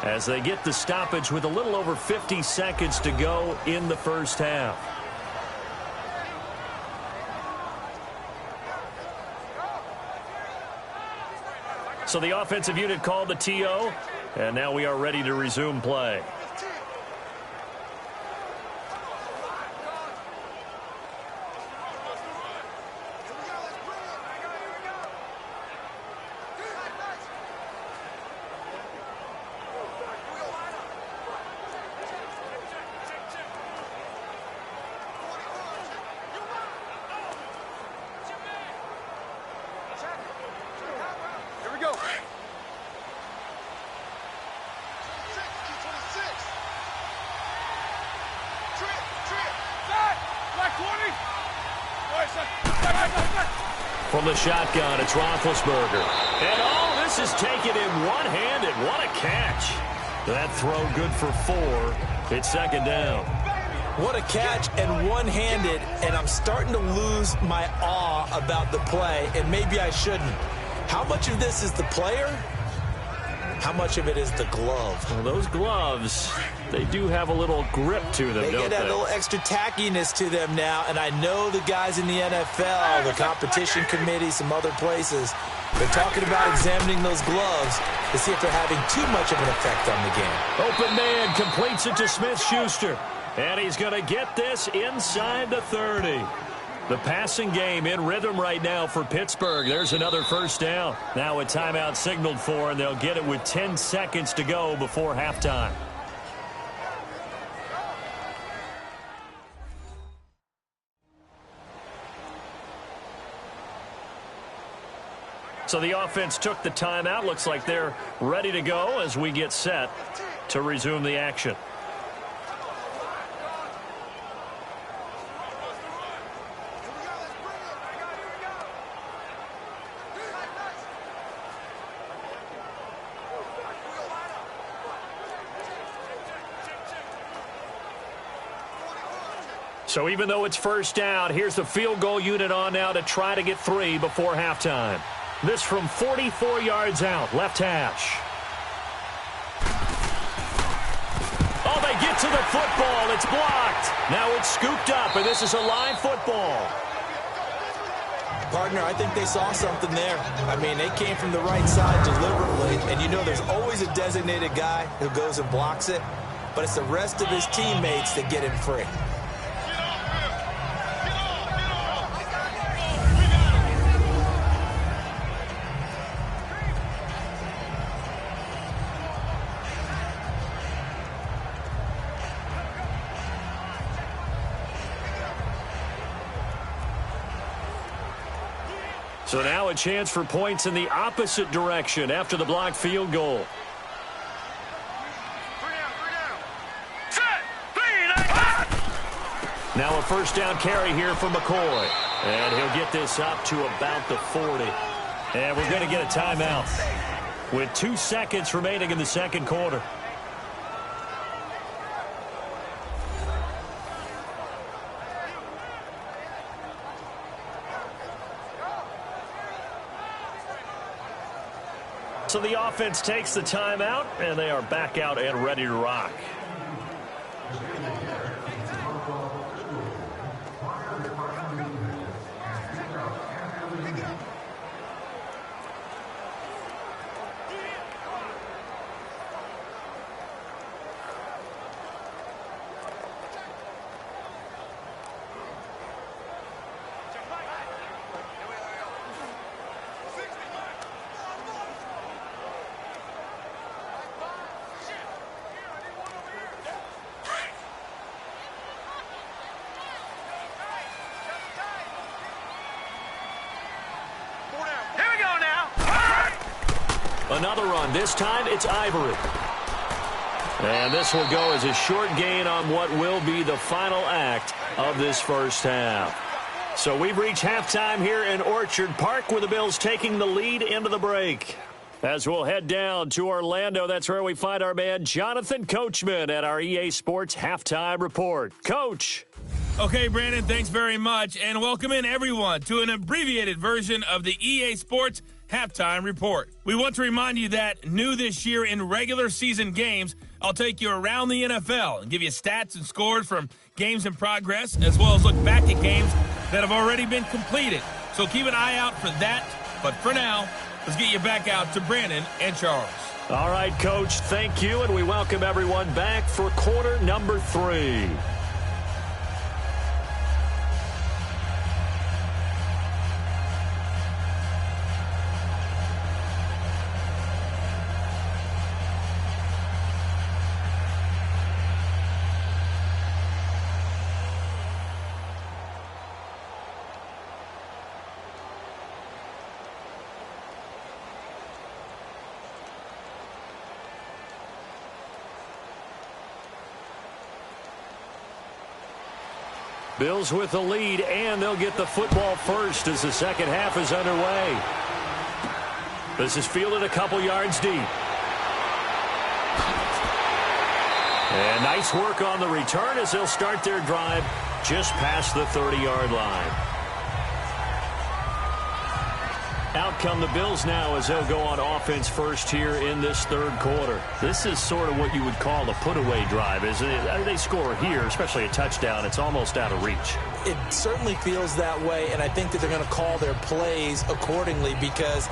C: as they get the stoppage with a little over 50 seconds to go in the first half. So the offensive unit called the TO, and now we are ready to resume play. From the shotgun, it's Roethlisberger. And all this is taken in one-handed. What a catch. That throw good for 4. It's 2nd down.
D: What a catch, and one-handed, and I'm starting to lose my awe about the play, and maybe I shouldn't. How much of this is the player? How much of it is the glove?
C: Well, those gloves, they do have a little grip to them, don't they?
D: They get a little extra tackiness to them now, and I know the guys in the NFL, the competition committee, some other places, they're talking about examining those gloves to see if they're having too much of an effect on the game.
C: Open man completes it to Smith-Schuster, and he's going to get this inside the 30. The passing game in rhythm right now for Pittsburgh. There's another 1st down. Now a timeout signaled for, and they'll get it with 10 seconds to go before halftime. So the offense took the timeout. Looks like they're ready to go as we get set to resume the action. So even though it's first down, here's the field goal unit on now to try to get 3 before halftime. This from 44 yards out, left hash. Oh, they get to the football. It's blocked. Now it's scooped up, and this is a live football.
D: Partner, I think they saw something there. I mean, they came from the right side deliberately, and you know there's always a designated guy who goes and blocks it, but it's the rest of his teammates that get him free.
C: So now a chance for points in the opposite direction after the blocked field goal. Now a first down carry here for McCoy. And he'll get this up to about the 40. And we're going to get a timeout with 2 seconds remaining in the second quarter. So the offense takes the timeout, and they are back out and ready to rock. Another run. This time it's Ivory. And this will go as a short gain on what will be the final act of this first half. So we've reached halftime here in Orchard Park with the Bills taking the lead into the break. As we'll head down to Orlando, that's where we find our man Jonathan Coachman at our EA Sports Halftime Report. Coach.
B: Okay, Brandon, thanks very much. And welcome in, everyone, to an abbreviated version of the EA Sports Halftime Report. We want to remind you that new this year in regular season games, I'll take you around the NFL and give you stats and scores from games in progress, as well as look back at games that have already been completed. So keep an eye out for that. But for now, let's get you back out to Brandon and Charles.
C: All right, Coach, thank you, and we welcome everyone back for quarter number 3. Bills with the lead, and they'll get the football first as the second half is underway. This is fielded a couple yards deep. And nice work on the return as they'll start their drive just past the 30-yard line. Out come the Bills now as they'll go on offense first here in this third quarter. This is sort of what you would call a put-away drive, isn't it? They score here, especially a touchdown. It's almost out of reach.
D: It certainly feels that way, and I think that they're going to call their plays accordingly, because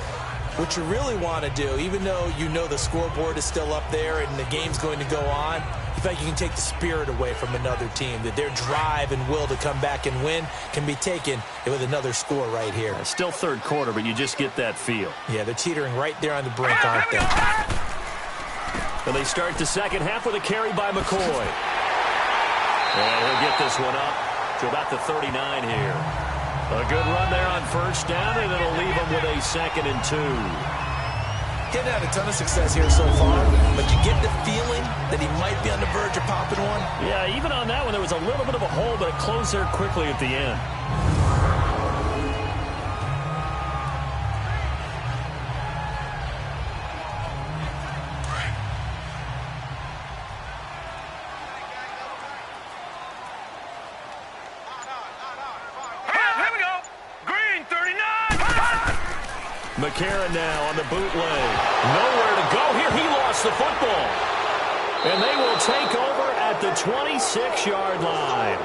D: what you really want to do, even though you know the scoreboard is still up there and the game's going to go on, you feel like you can take the spirit away from another team, that their drive and will to come back and win can be taken with another score right here.
C: Still third quarter, but you just get that feel.
D: Yeah, they're teetering right there on the brink, aren't they?
C: And they start the second half with a carry by McCoy. And he'll get this one up to about the 39 here. A good run there on first down, and it'll leave him with a 2nd and 2.
D: Getting had a ton of success here so far, but you get the feeling that he might be on the verge of popping one.
C: Yeah, even on that one, there was a little bit of a hole, but it closed there quickly at the end. McCarron now on the bootleg. Nowhere to go here. He lost the football. And they will take over at the 26-yard line.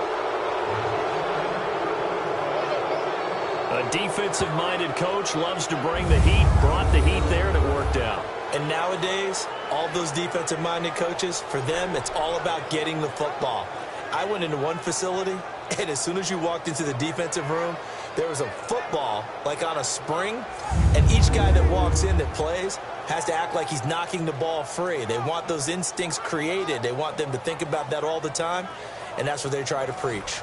C: A defensive-minded coach loves to bring the heat, brought the heat there, and it worked out.
D: And nowadays, all those defensive-minded coaches, for them, it's all about getting the football. I went into one facility, and as soon as you walked into the defensive room, there was a football, like on a spring, and each guy that walks in that plays has to act like he's knocking the ball free. They want those instincts created. They want them to think about that all the time, and that's what they try to preach.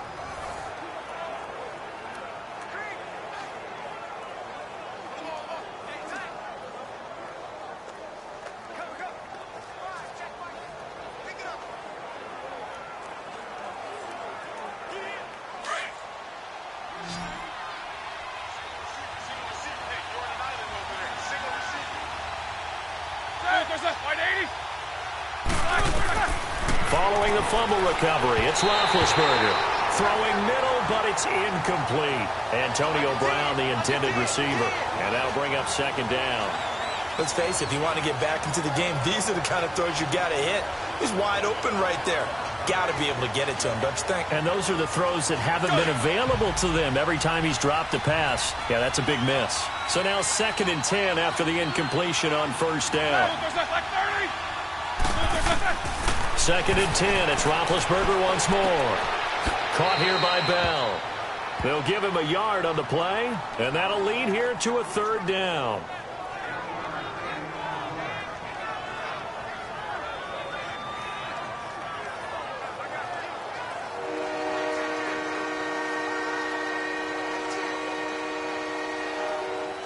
C: Following the fumble recovery, it's Roethlisberger. Throwing middle, but it's incomplete. Antonio Brown, the intended receiver. And that'll bring up second down.
D: Let's face it, if you want to get back into the game, these are the kind of throws you got to hit. He's wide open right there. Got to be able to get it to him, don't you think?
C: And those are the throws that haven't been available to them every time he's dropped a pass. Yeah, that's a big miss. So now 2nd and 10 after the incompletion on first down. 2nd and 10. It's Roethlisberger once more. Caught here by Bell. They'll give him a yard on the play, and that'll lead here to a 3rd down.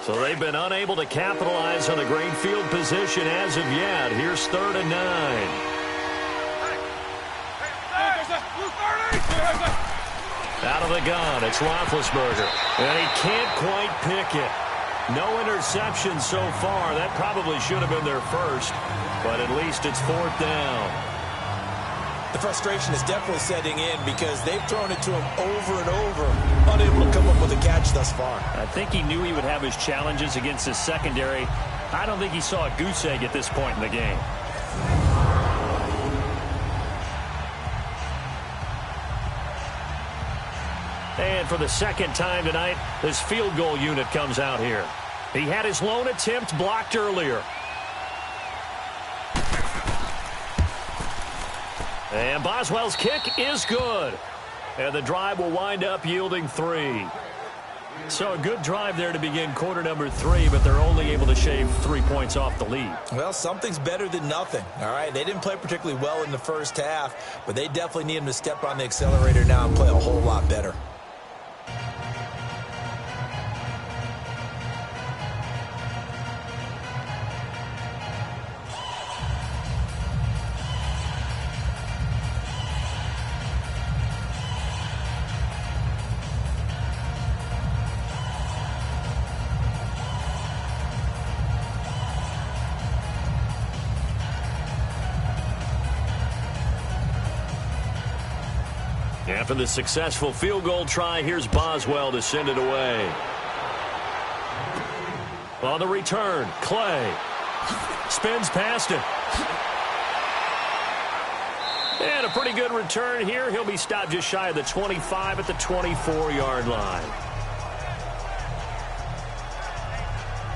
C: So they've been unable to capitalize on a great field position as of yet. Here's 3rd and 9. Out of the gun, it's Roethlisberger. And he can't quite pick it. No interception so far. That probably should have been their first. But at least it's 4th down.
D: The frustration is definitely setting in because they've thrown it to him over and over, unable to come up with a catch thus far.
C: I think he knew he would have his challenges against his secondary. I don't think he saw a goose egg at this point in the game. And for the second time tonight, this field goal unit comes out here. He had his lone attempt blocked earlier. And Boswell's kick is good. And the drive will wind up yielding 3. So a good drive there to begin quarter number 3, but they're only able to shave 3 points off the lead.
D: Well, something's better than nothing, all right? They didn't play particularly well in the first half, but they definitely need him to step on the accelerator now and play a whole lot better.
C: After the successful field goal try, here's Boswell to send it away. On the return, Clay spins past him. And a pretty good return here. He'll be stopped just shy of the 25 at the 24-yard line.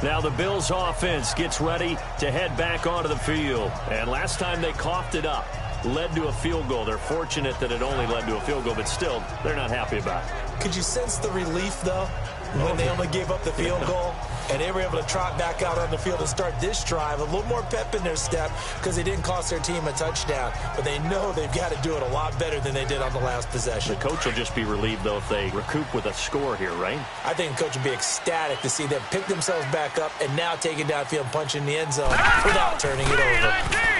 C: Now the Bills offense gets ready to head back onto the field. And last time they coughed it up, led to a field goal. They're fortunate that it only led to a field goal, but still, they're not happy about it.
D: Could you sense the relief, though, when they only gave up the field goal? And they were able to trot back out on the field and start this drive. A little more pep in their step because they didn't cost their team a touchdown. But they know they've got to do it a lot better than they did on the last possession.
C: The coach will just be relieved, though, if they recoup with a score here, right?
D: I think the coach will be ecstatic to see them pick themselves back up and now take it downfield and punch in the end zone without turning it over.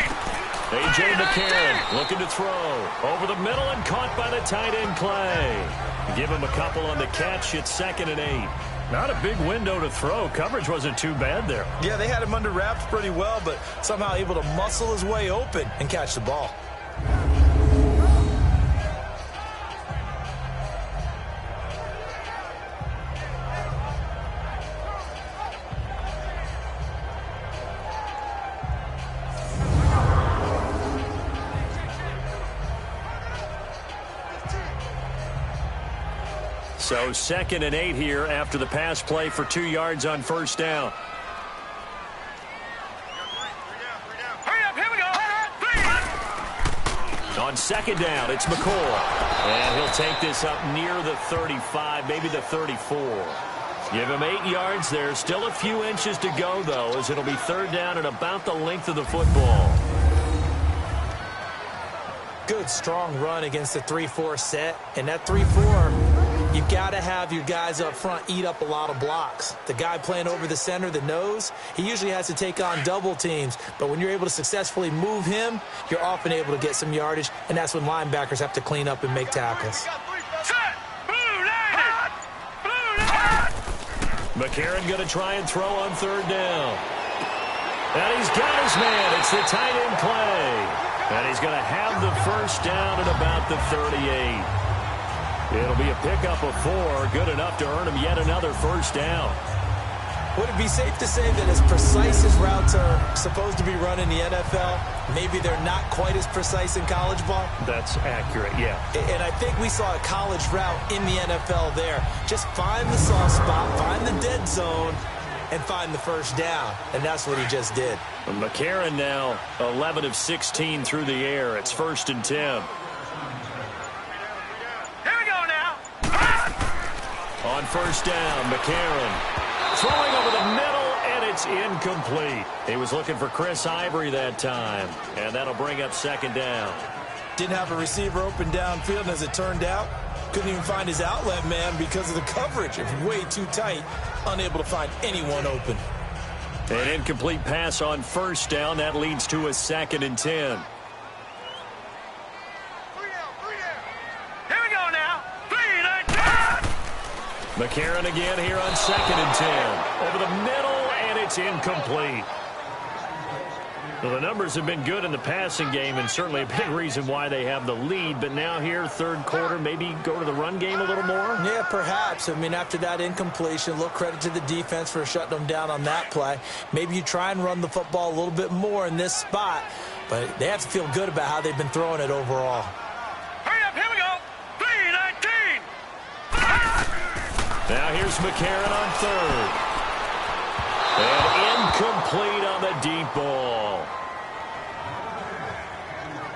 C: A.J. McCarron looking to throw. Over the middle and caught by the tight end, Clay. Give him a couple on the catch. It's 2nd and 8. Not a big window to throw. Coverage wasn't too bad there.
D: Yeah, they had him under wraps pretty well, but somehow able to muscle his way open and catch the ball.
C: So 2nd and 8 here after the pass play for 2 yards on first down.
E: Hurry up, here we go.
C: On 2nd down, it's McCoy. And he'll take this up near the 35, maybe the 34. Give him 8 yards there. Still a few inches to go, though, as it'll be 3rd down and about the length of the football.
D: Good, strong run against the 3-4 set. And that 3-4, you've got to have your guys up front eat up a lot of blocks. The guy playing over the center, the nose, he usually has to take on double teams. But when you're able to successfully move him, you're often able to get some yardage, and that's when linebackers have to clean up and make tackles.
C: McCarron going to try and throw on 3rd down. And he's got his man. It's the tight end Clay. And he's going to have the first down at about the 38. It'll be a pickup of 4. Good enough to earn him yet another first down.
D: Would it be safe to say that as precise as routes are supposed to be run in the NFL, maybe they're not quite as precise in college ball?
C: That's accurate, yeah.
D: And I think we saw a college route in the NFL there. Just find the soft spot, find the dead zone, and find the first down. And that's what he just did.
C: And McCarron now 11 of 16 through the air. It's 1st and 10.
E: Here we go now.
C: On 1st down, McCarron throwing over the middle, and it's incomplete. He was looking for Chris Ivory that time, and that'll bring up 2nd down.
D: Didn't have a receiver open downfield, and as it turned out, couldn't even find his outlet man because of the coverage. It was way too tight, unable to find anyone open.
C: An incomplete pass on 1st down. That leads to a 2nd and 10.
E: Here we go now. 3, 9, 10.
C: McCarron again here on 2nd and 10. Over the middle, and it's incomplete. Well, the numbers have been good in the passing game, and certainly a big reason why they have the lead. But now here, 3rd quarter, maybe go to the run game a little more?
D: Yeah, perhaps. I mean, after that incompletion, a little credit to the defense for shutting them down on that play. Maybe you try and run the football a little bit more in this spot, but they have to feel good about how they've been throwing it overall.
E: Hurry up, here we go. 3, 19.
C: Now here's McCarron on 3rd. And incomplete on the deep ball.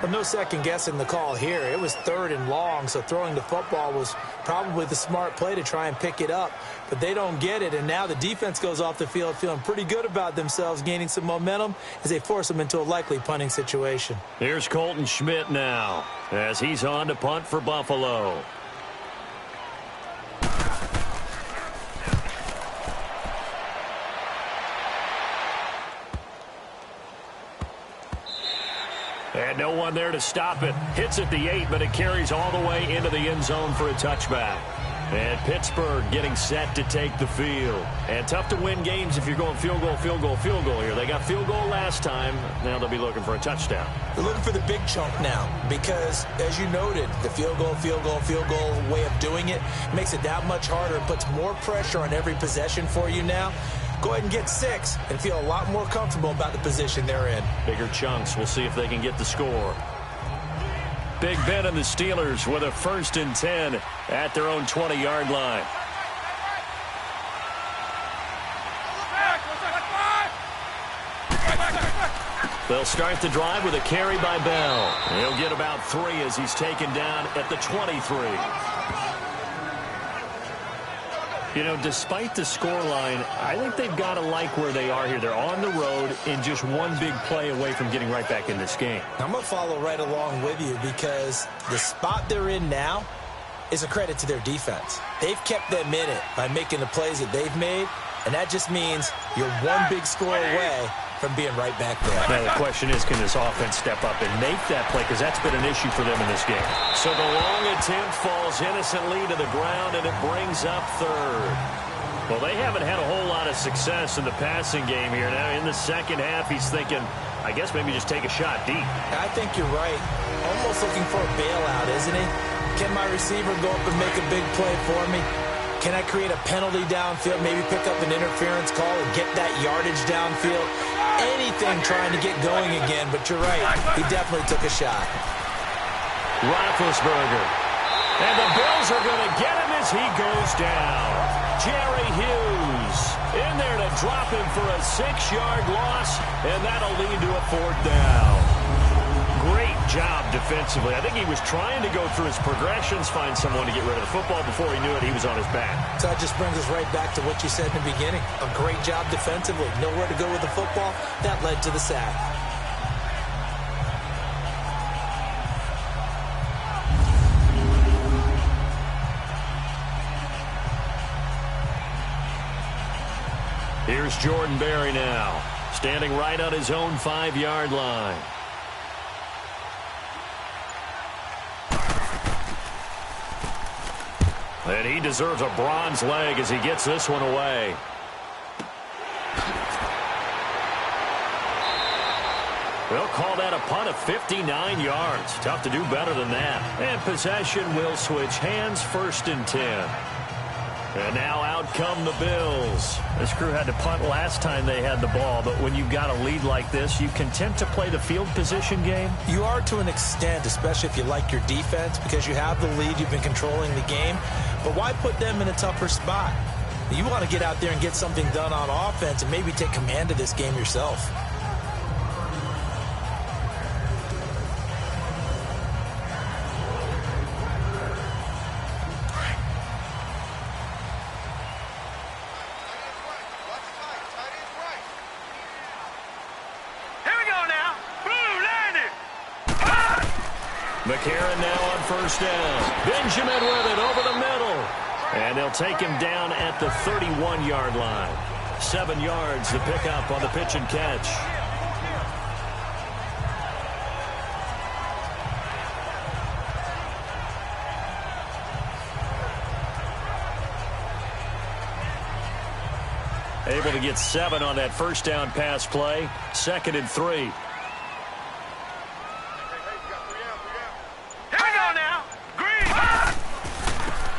D: Well, no second guessing the call here. It was 3rd and long, so throwing the football was probably the smart play to try and pick it up. But they don't get it, and now the defense goes off the field feeling pretty good about themselves, gaining some momentum as they force them into a likely punting situation.
C: Here's Colton Schmidt now as he's on to punt for Buffalo. And no one there to stop it. Hits at the 8, but it carries all the way into the end zone for a touchback. And Pittsburgh getting set to take the field. And tough to win games if you're going field goal, field goal, field goal here. They got field goal last time. Now they'll be looking for a touchdown.
D: They're looking for the big chunk now because, as you noted, the field goal way of doing it makes it that much harder. It puts more pressure on every possession for you now. Go ahead and get 6 and feel a lot more comfortable about the position they're in.
C: Bigger chunks. We'll see if they can get the score. Big Ben and the Steelers with a 1st and 10 at their own 20-yard line. They'll start the drive with a carry by Bell. He'll get about 3 as he's taken down at the 23. You know, despite the scoreline, I think they've got to like where they are here. They're on the road and just one big play away from getting right back in this game.
D: I'm going to follow right along with you because the spot they're in now is a credit to their defense. They've kept them in it by making the plays that they've made, and that just means you're one big score away from being right back there.
C: Now the question is, can this offense step up and make that play? Because that's been an issue for them in this game. So the long attempt falls innocently to the ground, and it brings up 3rd. Well, they haven't had a whole lot of success in the passing game here. Now in the second half, he's thinking, I guess maybe just take a shot deep.
D: I think you're right. Almost looking for a bailout, isn't he? Can my receiver go up and make a big play for me? Can I create a penalty downfield, maybe pick up an interference call and get that yardage downfield? Anything trying to get going again, but you're right. He definitely took a shot.
C: Roethlisberger. And the Bills are going to get him as as he goes down. Jerry Hughes in there to drop him for a 6-yard loss, and that'll lead to a 4th down. Great job defensively. I think he was trying to go through his progressions, find someone to get rid of the football. Before he knew it, he was on his back.
D: So that just brings us right back to what you said in the beginning. A great job defensively. Nowhere to go with the football. That led to the sack.
C: Here's Jordan Berry now, standing right on his own 5-yard line. And he deserves a bronze leg as he gets this one away. They'll call that a punt of 59 yards. Tough to do better than that. And possession will switch hands, 1st and 10. And now out come the Bills.
H: This crew had to punt last time they had the ball, but when you've got a lead like this, you content to play the field position game?
D: You are to an extent, especially if you like your defense, because you have the lead, you've been controlling the game. But why put them in a tougher spot? You want to get out there and get something done on offense and maybe take command of this game yourself.
C: McCarron now on 1st down. Benjamin with it over the middle. And they'll take him down at the 31-yard line. 7 yards to pick up on the pitch and catch. Able to get 7 on that 1st down pass play. 2nd and 3.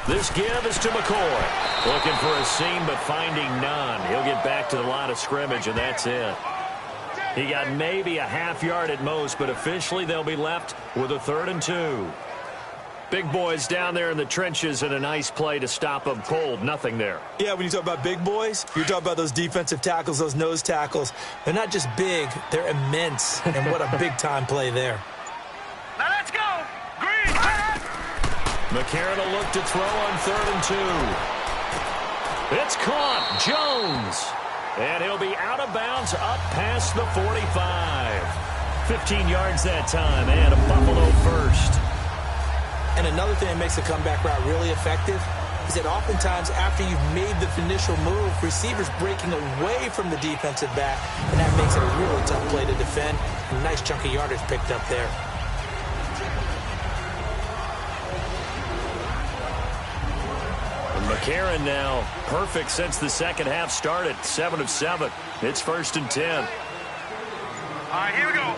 C: This give is to McCoy. Looking for a seam, but finding none. He'll get back to the line of scrimmage, and that's it. He got maybe a half-yard at most, but officially they'll be left with a 3rd and 2. Big boys down there in the trenches, and a nice play to stop them cold. Nothing there.
D: Yeah, when you talk about big boys, you're talking about those defensive tackles, those nose tackles. They're not just big, they're immense, and what a big-time play there.
E: Now let's go! Green!
C: McCarron will look to throw on 3rd and 2. It's caught. Jones. And he'll be out of bounds up past the 45. 15 yards that time, and a Buffalo first.
D: And another thing that makes the comeback route really effective is that oftentimes after you've made the initial move, receivers breaking away from the defensive back, and that makes it a really tough play to defend. A nice chunk of yardage picked up there.
C: McCarron now perfect since the second half started. 7 of 7. It's 1st and 10.
E: All right, here we go.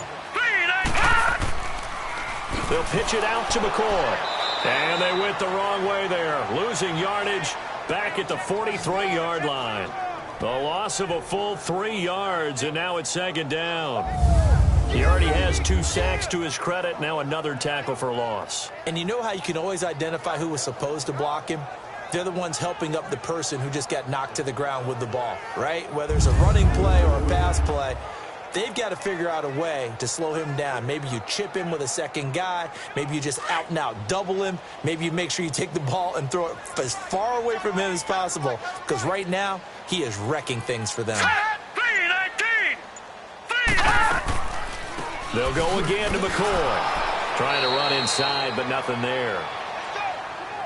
C: They'll pitch it out to McCoy. And they went the wrong way there. Losing yardage back at the 43-yard line. The loss of a full 3 yards, and now it's 2nd down. He already has 2 sacks to his credit. Now another tackle for loss.
D: And you know how you can always identify who was supposed to block him? They're the ones helping up the person who just got knocked to the ground with the ball, right? Whether it's a running play or a pass play, they've got to figure out a way to slow him down. Maybe you chip him with a second guy. Maybe you just out-and-out double him. Maybe you make sure you take the ball and throw it as far away from him as possible, because right now he is wrecking things for them.
C: They'll go again to McCoy. Trying to run inside, but nothing there.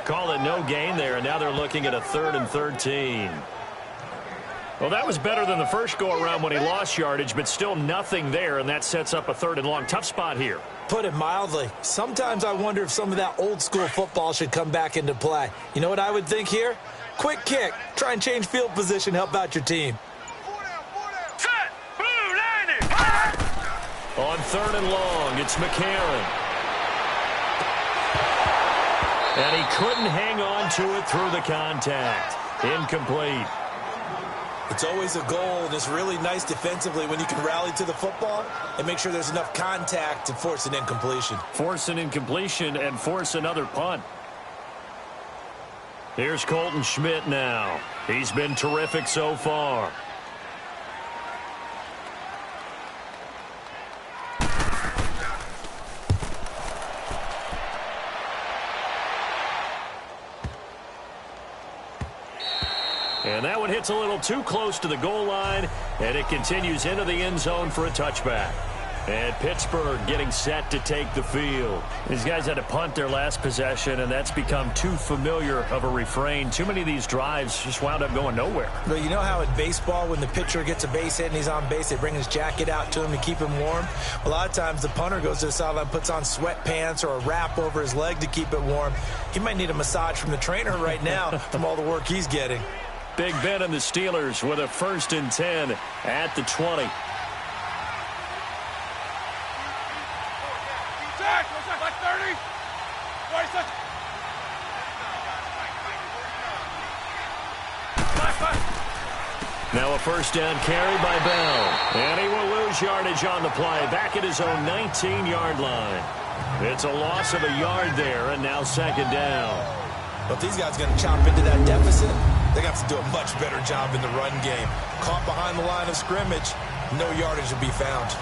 C: Call it no gain there, and now they're looking at a 3rd and 13. Well, that was better than the first go-around when he lost yardage, but still nothing there, and that sets up a 3rd and long. Tough spot here.
D: Put it mildly. Sometimes I wonder if some of that old-school football should come back into play. You know what I would think here? Quick kick. Try and change field position. Help out your team.
E: Set! Blue landing!
C: On 3rd and long, it's McCarron. And he couldn't hang on to it through the contact. Incomplete.
D: It's always a goal, and it's really nice defensively when you can rally to the football and make sure there's enough contact to force an incompletion.
C: Force an incompletion and force another punt. Here's Colton Schmidt now. He's been terrific so far. And that one hits a little too close to the goal line, and it continues into the end zone for a touchback. And Pittsburgh getting set to take the field. These guys had to punt their last possession, and that's become too familiar of a refrain. Too many of these drives just wound up going nowhere.
D: But you know how in baseball, when the pitcher gets a base hit and he's on base, they bring his jacket out to him to keep him warm? A lot of times the punter goes to the sideline, puts on sweatpants or a wrap over his leg to keep it warm. He might need a massage from the trainer right now from all the work he's getting.
C: Big Ben and the Steelers with a 1st and 10 at the 20. Now a 1st down carry by Bell. And he will lose yardage on the play. Back at his own 19-yard line. It's a loss of a yard there, and now 2nd down.
D: But if these guys are going to chop into that deficit, they're going to have to do a much better job in the run game. Caught behind the line of scrimmage, no yardage will be found.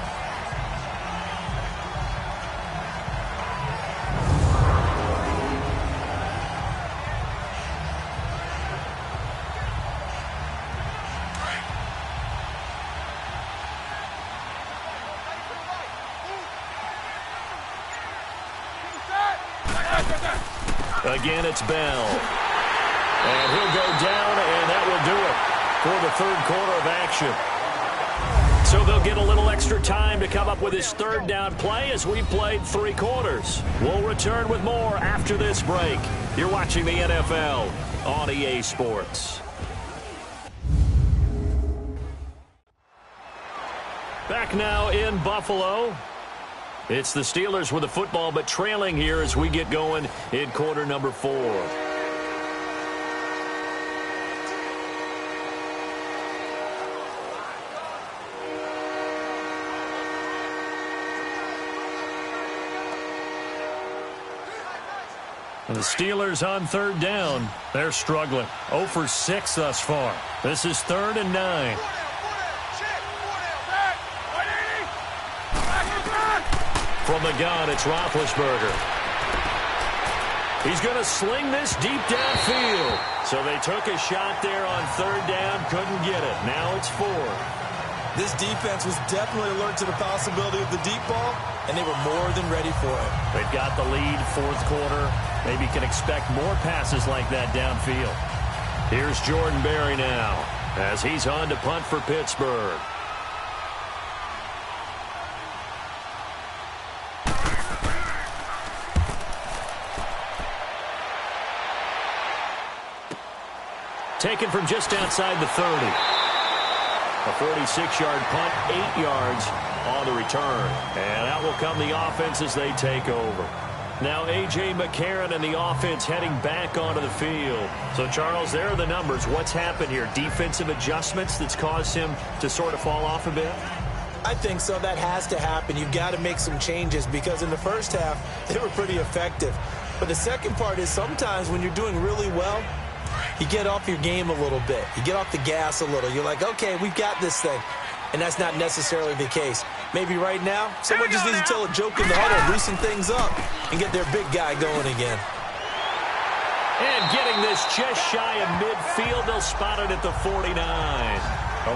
C: Again, it's Bell. And he'll go down, and that will do it for the 3rd quarter of action. So they'll get a little extra time to come up with his 3rd down play as we played 3 quarters. We'll return with more after this break. You're watching the NFL on EA Sports. Back now in Buffalo. It's the Steelers with the football, but trailing here as we get going in quarter number 4. And the Steelers on 3rd down. They're struggling. 0 for 6 thus far. This is 3rd and 9. From the gun, it's Roethlisberger. He's going to sling this deep downfield. So they took a shot there on 3rd down, couldn't get it. Now it's 4.
D: This defense was definitely alert to the possibility of the deep ball, and they were more than ready for it.
C: They've got the lead, 4th quarter. Maybe can expect more passes like that downfield. Here's Jordan Berry now as he's on to punt for Pittsburgh. Taken from just outside the 30. A 46-yard punt, 8 yards on the return. And out will come the offense as they take over. Now A.J. McCarron and the offense heading back onto the field. So, Charles, there are the numbers. What's happened here? Defensive adjustments that's caused him to sort of fall off a bit?
D: I think so. That has to happen. You've got to make some changes because in the first half, they were pretty effective. But the second part is sometimes when you're doing really well, you get off your game a little bit. You get off the gas a little. You're like, okay, we've got this thing. And that's not necessarily the case. Maybe right now, someone just needs to tell a joke in the huddle, loosen things up, and get their big guy going again.
C: And getting this just shy of midfield, they'll spot it at the 49.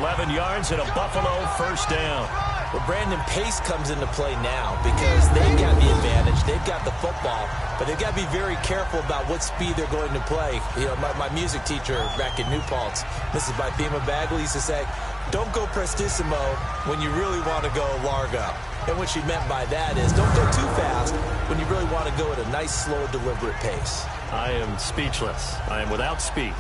C: 11 yards and a Buffalo 1st down.
D: Well, Brandon, pace comes into play now because they've got the advantage. They've got the football, but they've got to be very careful about what speed they're going to play. You know, my music teacher back in New Paltz, Mrs. Bifema Bagley, used to say, don't go prestissimo when you really want to go largo. And what she meant by that is don't go too fast when you really want to go at a nice, slow, deliberate pace.
C: I am speechless. I am without speech.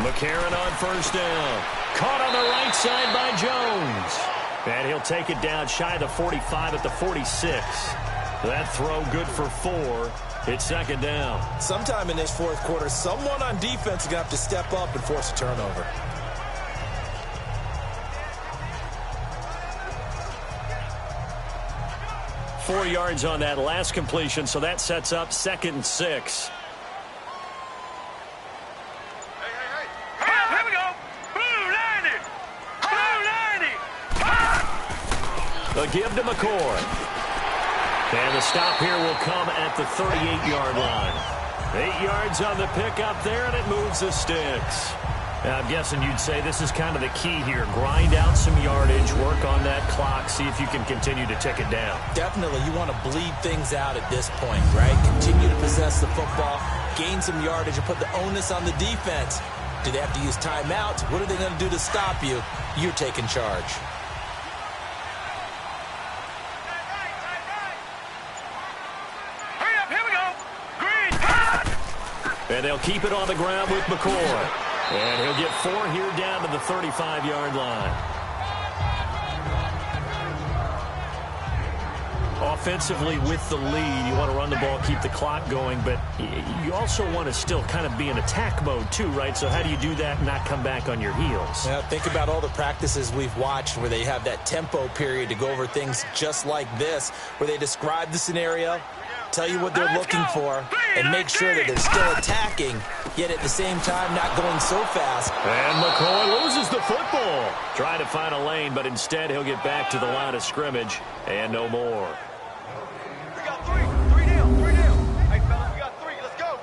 C: McCarron on 1st down. Caught on the right side by Jones. And he'll take it down shy of the 45 at the 46. That throw good for 4. It's 2nd down.
D: Sometime in this 4th quarter, someone on defense is going to have to step up and force a turnover.
H: 4 yards on that last completion, so that sets up 2nd and 6.
E: Here we go. Blue 90. Blue 90.
H: The give to McCoy. And the stop here will come at the 38-yard line. 8 yards on the pickup there, and it moves the sticks. Now, I'm guessing you'd say this is kind of the key here. Grind out some yardage, work on that clock, see if you can continue to tick it down.
D: Definitely. You want to bleed things out at this point, right? Continue to possess the football, gain some yardage, and put the onus on the defense. Do they have to use timeouts? What are they going to do to stop you? You're taking charge.
E: Hurry up. Here we go. Green.
H: And they'll keep it on the ground with McCoy. And he'll get 4 here down to the 35-yard line. Offensively with the lead, you want to run the ball, keep the clock going, but you also want to still kind of be in attack mode too, right? So how do you do that and not come back on your heels?
D: Yeah, think about all the practices we've watched where they have that tempo period to go over things just like this, where they describe the scenario, tell you what they're looking for, and make sure that they're still attacking, yet at the same time not going so fast.
H: And McCoy loses the football. Trying to find a lane, but instead he'll get back to the line of scrimmage and no more.
E: We got 3. 3 down. 3 down. Hey, fellas, we got 3. Let's go.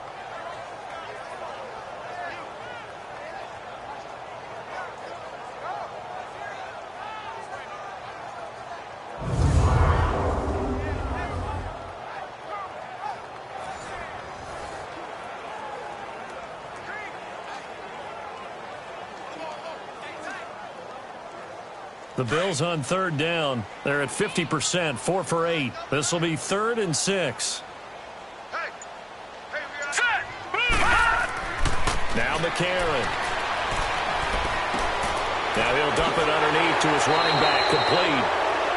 H: The Bills on 3rd down. They're at 50%, 4 for 8. This will be 3rd and 6.
E: Hey, we got set.
H: Now McCarron. Now he'll dump it underneath to his running back, complete.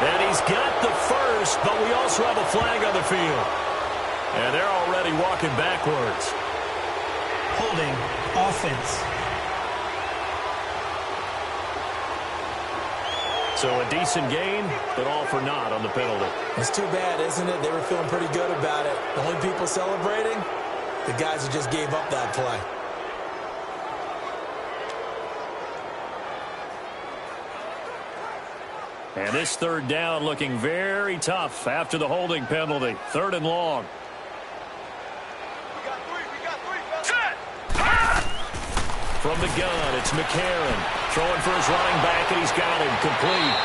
H: And he's got the first, but we also have a flag on the field. And they're already walking backwards.
F: Holding offense.
H: So a decent gain, but all for naught on the penalty.
D: It's too bad, isn't it? They were feeling pretty good about it. The only people celebrating, the guys who just gave up that play.
H: And this 3rd down looking very tough after the holding penalty. 3rd and long.
E: We got 3. Set.
H: From the gun, it's McCarron. Throwing for his running back, and he's got him complete.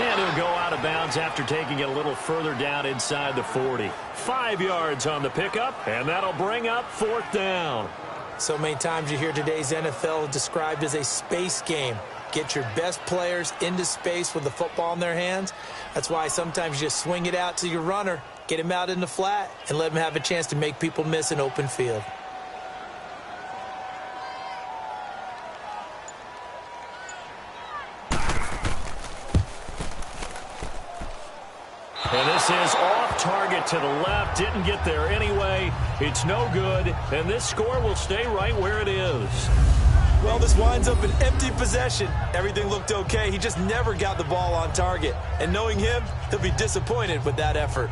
H: And he'll go out of bounds after taking it a little further down inside the 40. 5 yards on the pickup, and that'll bring up 4th down.
D: So many times you hear today's NFL described as a space game. Get your best players into space with the football in their hands. That's why sometimes you just swing it out to your runner, get him out in the flat, and let him have a chance to make people miss an open field.
H: And this is off target to the left. Didn't get there anyway. It's no good. And this score will stay right where it is.
D: Well, this winds up an empty possession. Everything looked okay. He just never got the ball on target. And knowing him, he'll be disappointed with that effort.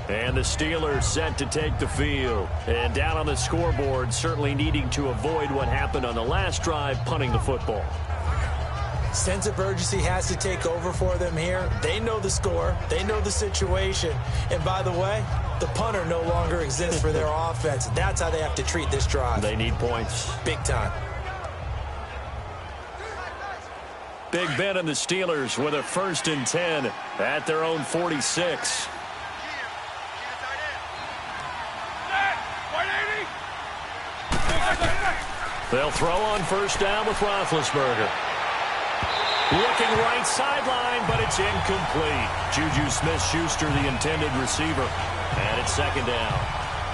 H: And the Steelers set to take the field. And down on the scoreboard, certainly needing to avoid what happened on the last drive, punting the football.
D: Sense of urgency has to take over for them here. They know the score. They know the situation. And by the way, the punter no longer exists for their offense. That's how they have to treat this drive.
H: They need points.
D: Big time.
H: Big Ben and the Steelers with a 1st and 10 at their own 46. They'll throw on 1st down with Roethlisberger. Looking right sideline, but it's incomplete. Juju Smith-Schuster, the intended receiver. And it's 2nd down.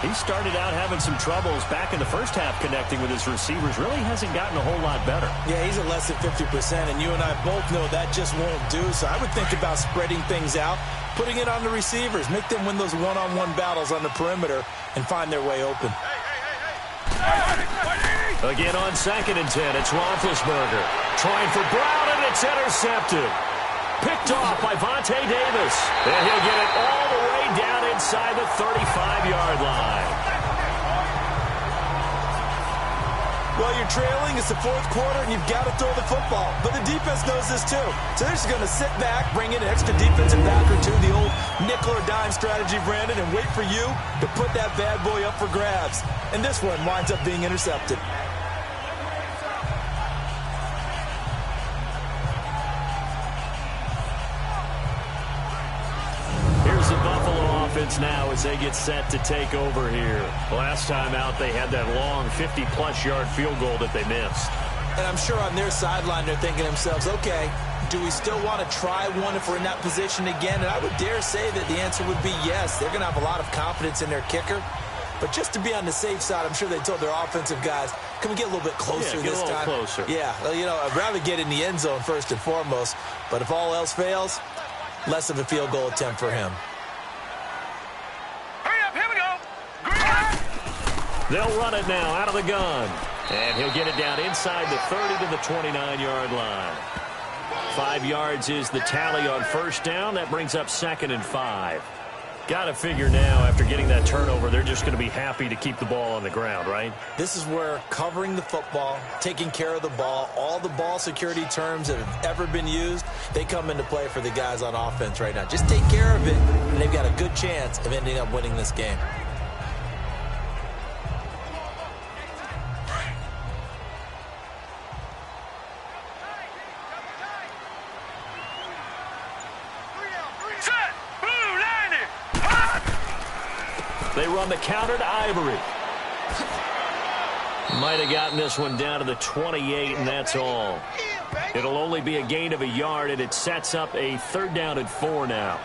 H: He started out having some troubles back in the first half connecting with his receivers. Really hasn't gotten a whole lot better.
D: Yeah, he's at less than 50%, and you and I both know that just won't do. So I would think about spreading things out, putting it on the receivers, make them win those one-on-one battles on the perimeter, and find their way open.
H: Again on 2nd and 10, it's Roethlisberger. Trying for Brown, and
C: It's intercepted. Picked off by Vontae Davis. And he'll get it all the way down inside the 35-yard line.
D: Well, you're trailing. It's the fourth quarter, and you've got to throw the football. But the defense knows this, too. So they're just going to sit back, bring in an extra defensive back or two, the old nickel or dime strategy, Brandon, and wait for you to put that bad boy up for grabs. And this one winds up being intercepted.
C: Here's the Buffalo offense now as they get set to take over here. Last time out, they had that long 50-plus yard field goal that they missed.
D: And I'm sure on their sideline they're thinking to themselves, okay, do we still want to try one if we're in that position again? And I would dare say that the answer would be yes. They're going to have a lot of confidence in their kicker. But just to be on the safe side, I'm sure they told their offensive guys, can we get a little bit closer this time?
C: Get a little closer.
D: Yeah, well, you know, I'd rather get in the end zone first and foremost. But if all else fails, less of a field goal attempt for him.
E: Hurry up, here we go.
C: They'll run it now out of the gun. And he'll get it down inside the 30 to the 29-yard line. 5 yards is the tally on first down. That brings up 2nd and 5. Got to figure now, after getting that turnover, they're just going to be happy to keep the ball on the ground, right?
D: This is where covering the football, taking care of the ball, all the ball security terms that have ever been used, they come into play for the guys on offense right now. Just take care of it, and they've got a good chance of ending up winning this game.
C: They run the counter to Ivory. Might have gotten this one down to the 28, and that's all. It'll only be a gain of a yard, and it sets up a 3rd down and 4 now.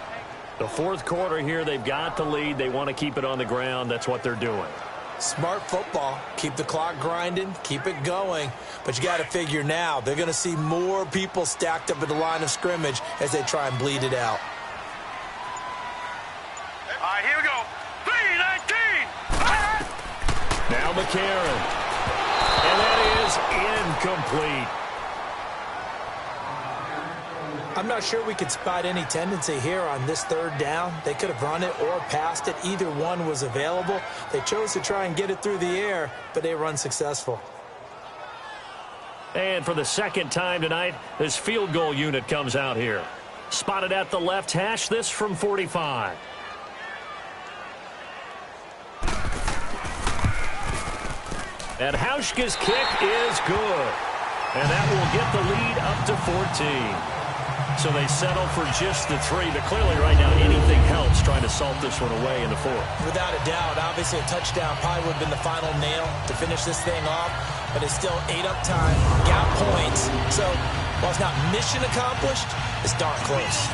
C: The fourth quarter here, they've got the lead. They want to keep it on the ground. That's what they're doing.
D: Smart football. Keep the clock grinding. Keep it going. But you got to figure now, they're going to see more people stacked up at the line of scrimmage as they try and bleed it out.
E: All right, here we go. 3-19.
C: Now McCarron. And that is incomplete.
D: I'm not sure we could spot any tendency here on this 3rd down. They could have run it or passed it. Either one was available. They chose to try and get it through the air, but they were unsuccessful.
C: And for the 2nd time tonight, this field goal unit comes out here. Spotted at the left hash, this from 45. And Hauschka's kick is good. And that will get the lead up to 14. So they settle for just the 3. But clearly right now anything helps trying to salt this one away in the 4th.
D: Without a doubt, obviously a touchdown probably would have been the final nail to finish this thing off. But it's still ate up time, got points. So while it's not mission accomplished, it's darn close.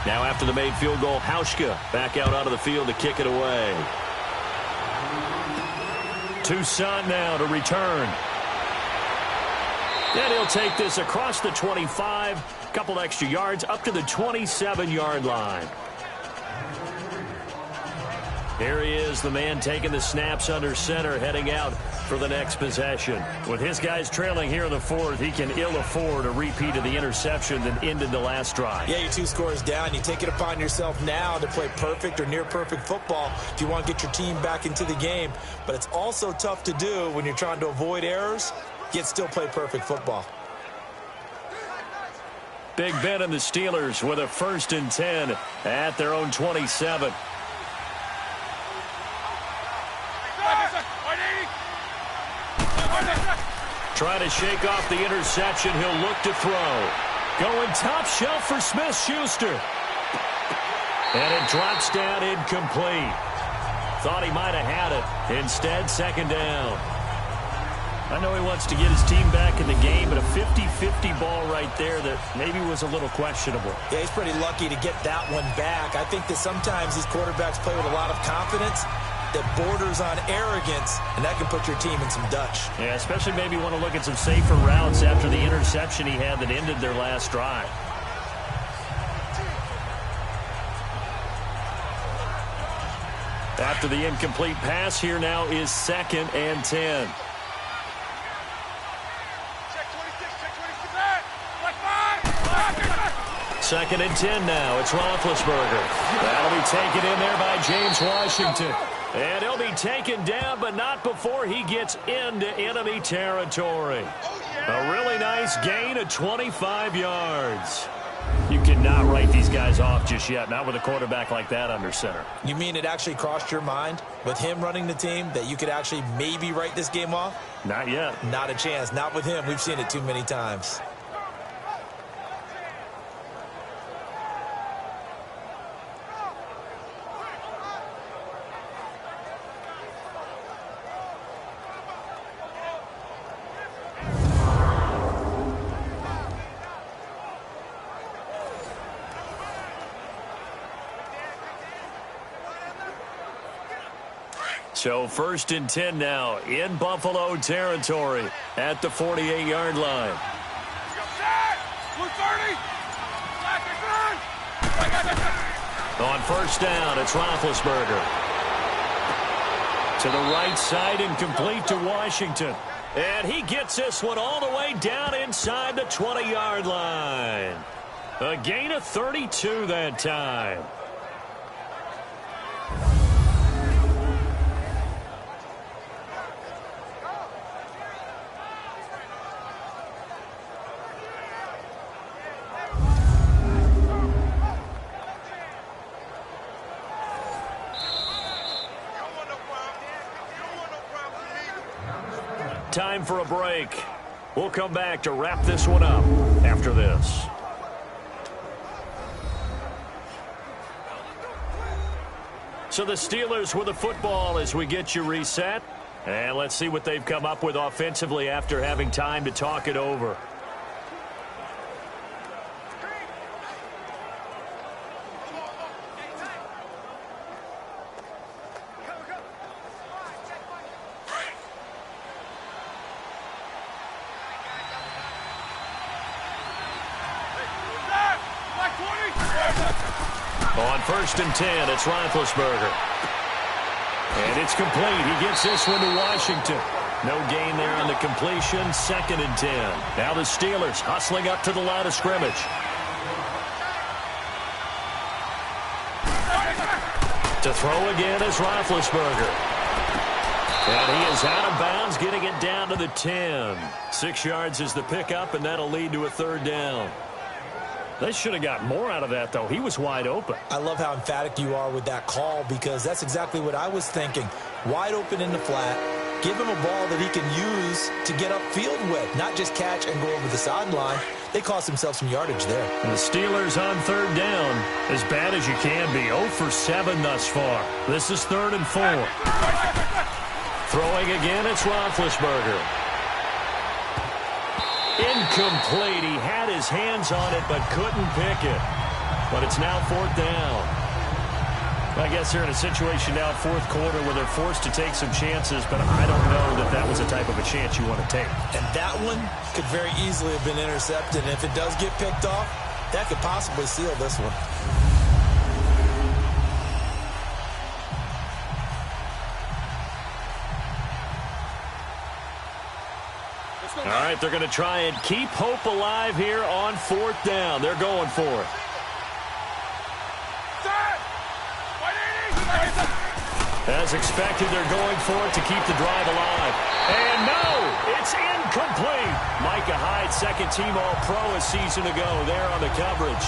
C: Now after the made field goal, Hauschka back out onto the field to kick it away. Toussaint now to return. And he'll take this across the 25, a couple extra yards up to the 27-yard line. Here he is, the man taking the snaps under center, heading out for the next possession. With his guys trailing here in the 4th, he can ill afford a repeat of the interception that ended the last drive.
D: Yeah, you're 2 scores down. You take it upon yourself now to play perfect or near-perfect football if you want to get your team back into the game. But it's also tough to do when you're trying to avoid errors, yet still play perfect football.
C: Big Ben and the Steelers with a 1st and 10 at their own 27. Trying to shake off the interception. He'll look to throw. Going top shelf for Smith-Schuster. And it drops down incomplete. Thought he might have had it. Instead, 2nd down. I know he wants to get his team back in the game, but a 50-50 ball right there that maybe was a little questionable.
D: Yeah, he's pretty lucky to get that one back. I think that sometimes these quarterbacks play with a lot of confidence, that borders on arrogance, and that can put your team in some Dutch.
C: Yeah, especially maybe want to look at some safer routes after the interception he had that ended their last drive. After the incomplete pass, here now is 2nd and 10. Second and 10 now. It's Roethlisberger. That'll be taken in there by James Washington. And he'll be taken down, but not before he gets into enemy territory. A really nice gain of 25 yards. You cannot write these guys off just yet, not with a quarterback like that under center.
D: You mean it actually crossed your mind with him running the team that you could actually maybe write this game off?
C: Not yet.
D: Not a chance. Not with him. We've seen it too many times.
C: So 1st and 10 now in Buffalo territory at the 48-yard line. On 1st down, it's Roethlisberger. To the right side and complete to Washington. And he gets this one all the way down inside the 20-yard line. A gain of 32 that time. Time for a break. We'll come back to wrap this one up after this. So the Steelers with the football as we get you reset. And let's see what they've come up with offensively after having time to talk it over. On 1st and 10, it's Roethlisberger. And it's complete. He gets this one to Washington. No gain there on the completion. 2nd and 10. Now the Steelers hustling up to the line of scrimmage. To throw again is Roethlisberger. And he is out of bounds, getting it down to the 10. 6 yards is the pickup, and that'll lead to a 3rd down. They should have got more out of that, though. He was wide open.
D: I love how emphatic you are with that call because that's exactly what I was thinking. Wide open in the flat. Give him a ball that he can use to get upfield with, not just catch and go over the sideline. They cost themselves some yardage there.
C: And the Steelers on 3rd down, as bad as you can be. 0 for 7 thus far. This is 3rd and 4. Throwing again, it's Roethlisberger. Incomplete. He had his hands on it but couldn't pick it. But it's now 4th down. I guess they're in a situation now, 4th quarter, where they're forced to take some chances, but I don't know that that was the type of a chance you want to take.
D: And that one could very easily have been intercepted. And if it does get picked off, that could possibly seal this one.
C: All right, they're going to try and keep hope alive here on 4th down. They're going for it. As expected, they're going for it to keep the drive alive. And no, it's incomplete. Micah Hyde, 2nd-team All-Pro a season ago there on the coverage.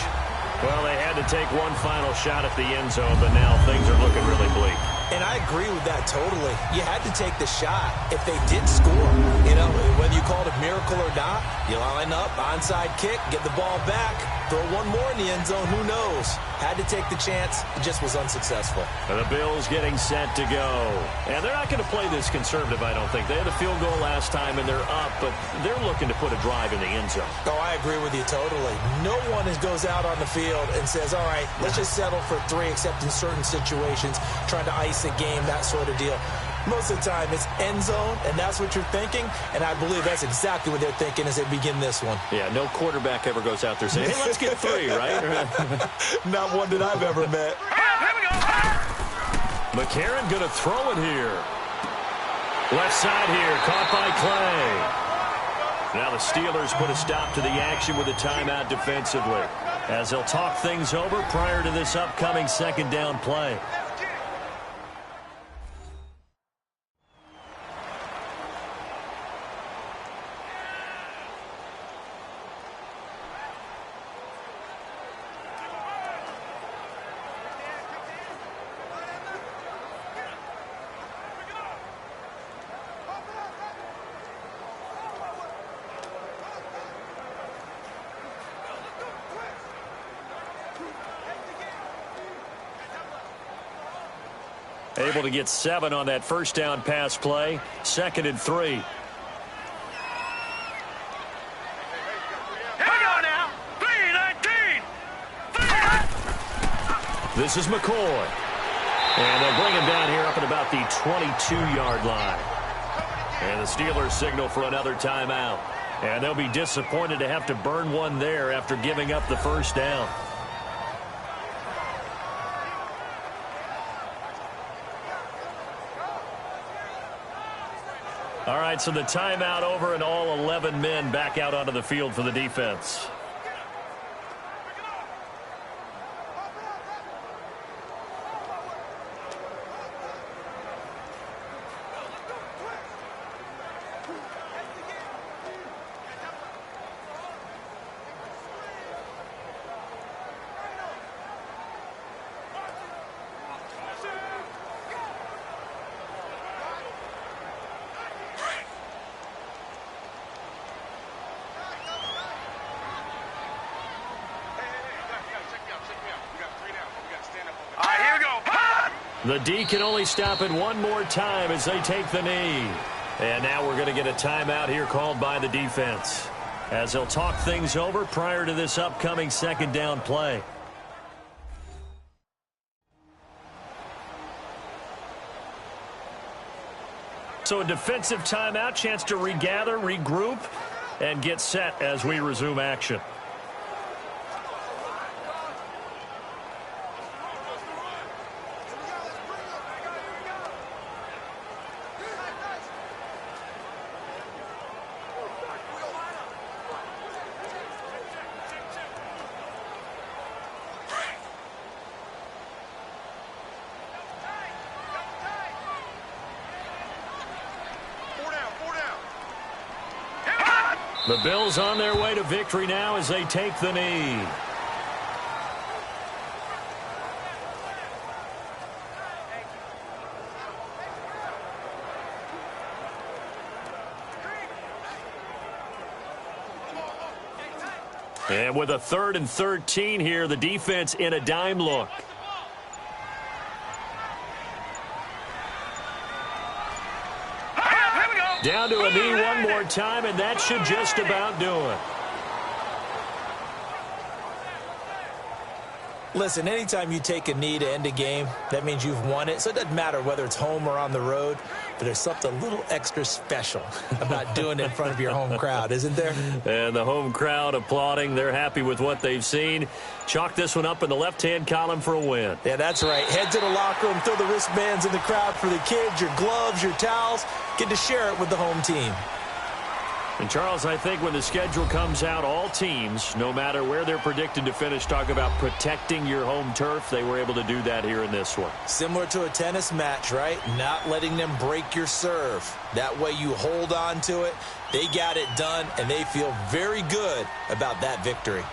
C: Well, they had to take one final shot at the end zone, but now things are looking really bleak.
D: And I agree with that totally. You had to take the shot if they did score. You know, whether you call it a miracle or not, you line up, onside kick, get the ball back, throw one more in the end zone, who knows? Had to take the chance, it just was unsuccessful.
C: And the Bills getting set to go. And they're not going to play this conservative, I don't think. They had a field goal last time, and they're up, but they're looking to put a drive in the end zone.
D: Oh, I agree with you totally. No one goes out on the field and says, all right, let's just settle for 3, except in certain situations, trying to ice exit game, that sort of deal. Most of the time, it's end zone, and that's what you're thinking, and I believe that's exactly what they're thinking as they begin this one.
C: Yeah, no quarterback ever goes out there saying, hey, let's get 3, right?
D: Not one that I've ever met.
C: McCarron going to throw it here. Left side here, caught by Clay. Now the Steelers put a stop to the action with a timeout defensively, as they'll talk things over prior to this upcoming second down play. Able to get 7 on that first down pass play. 2nd and 3.
E: Here we go now. 3-19.
C: This is McCoy. And they'll bring him down here up at about the 22-yard line. And the Steelers signal for another timeout. And they'll be disappointed to have to burn one there after giving up the first down. All right, so the timeout over and all 11 men back out onto the field for the defense. The D can only stop it one more time as they take the knee. And now we're going to get a timeout here called by the defense, as they'll talk things over prior to this upcoming second down play. So a defensive timeout, chance to regather, regroup, and get set as we resume action. The Bills on their way to victory now as they take the knee. And with a 3rd and 13 here, the defense in a dime look. Down to a knee one more time, and that should just about do it.
D: Listen, anytime you take a knee to end a game, that means you've won it. So it doesn't matter whether it's home or on the road, but there's something a little extra special about doing it in front of your home crowd, isn't there?
C: And the home crowd applauding. They're happy with what they've seen. Chalk this one up in the left-hand column for a win.
D: Yeah, that's right. Head to the locker room, throw the wristbands in the crowd for the kids, your gloves, your towels. Get to share it with the home team.
C: And, Charles, I think when the schedule comes out, all teams, no matter where they're predicted to finish, talk about protecting your home turf. They were able to do that here in this one.
D: Similar to a tennis match, right? Not letting them break your serve. That way you hold on to it. They got it done, and they feel very good about that victory.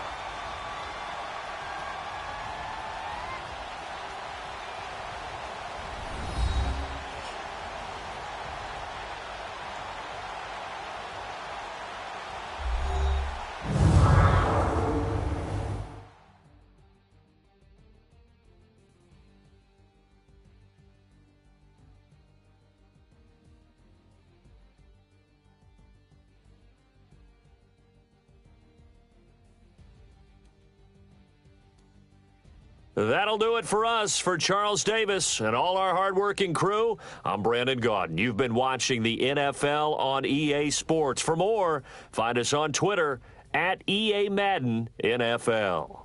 H: That'll do it for us. For Charles Davis and all our hardworking crew, I'm Brandon Gaudin. You've been watching the NFL on EA Sports. For more, find us on Twitter at EA Madden NFL.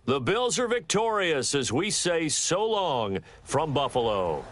H: The Bills are victorious as we say so long from Buffalo.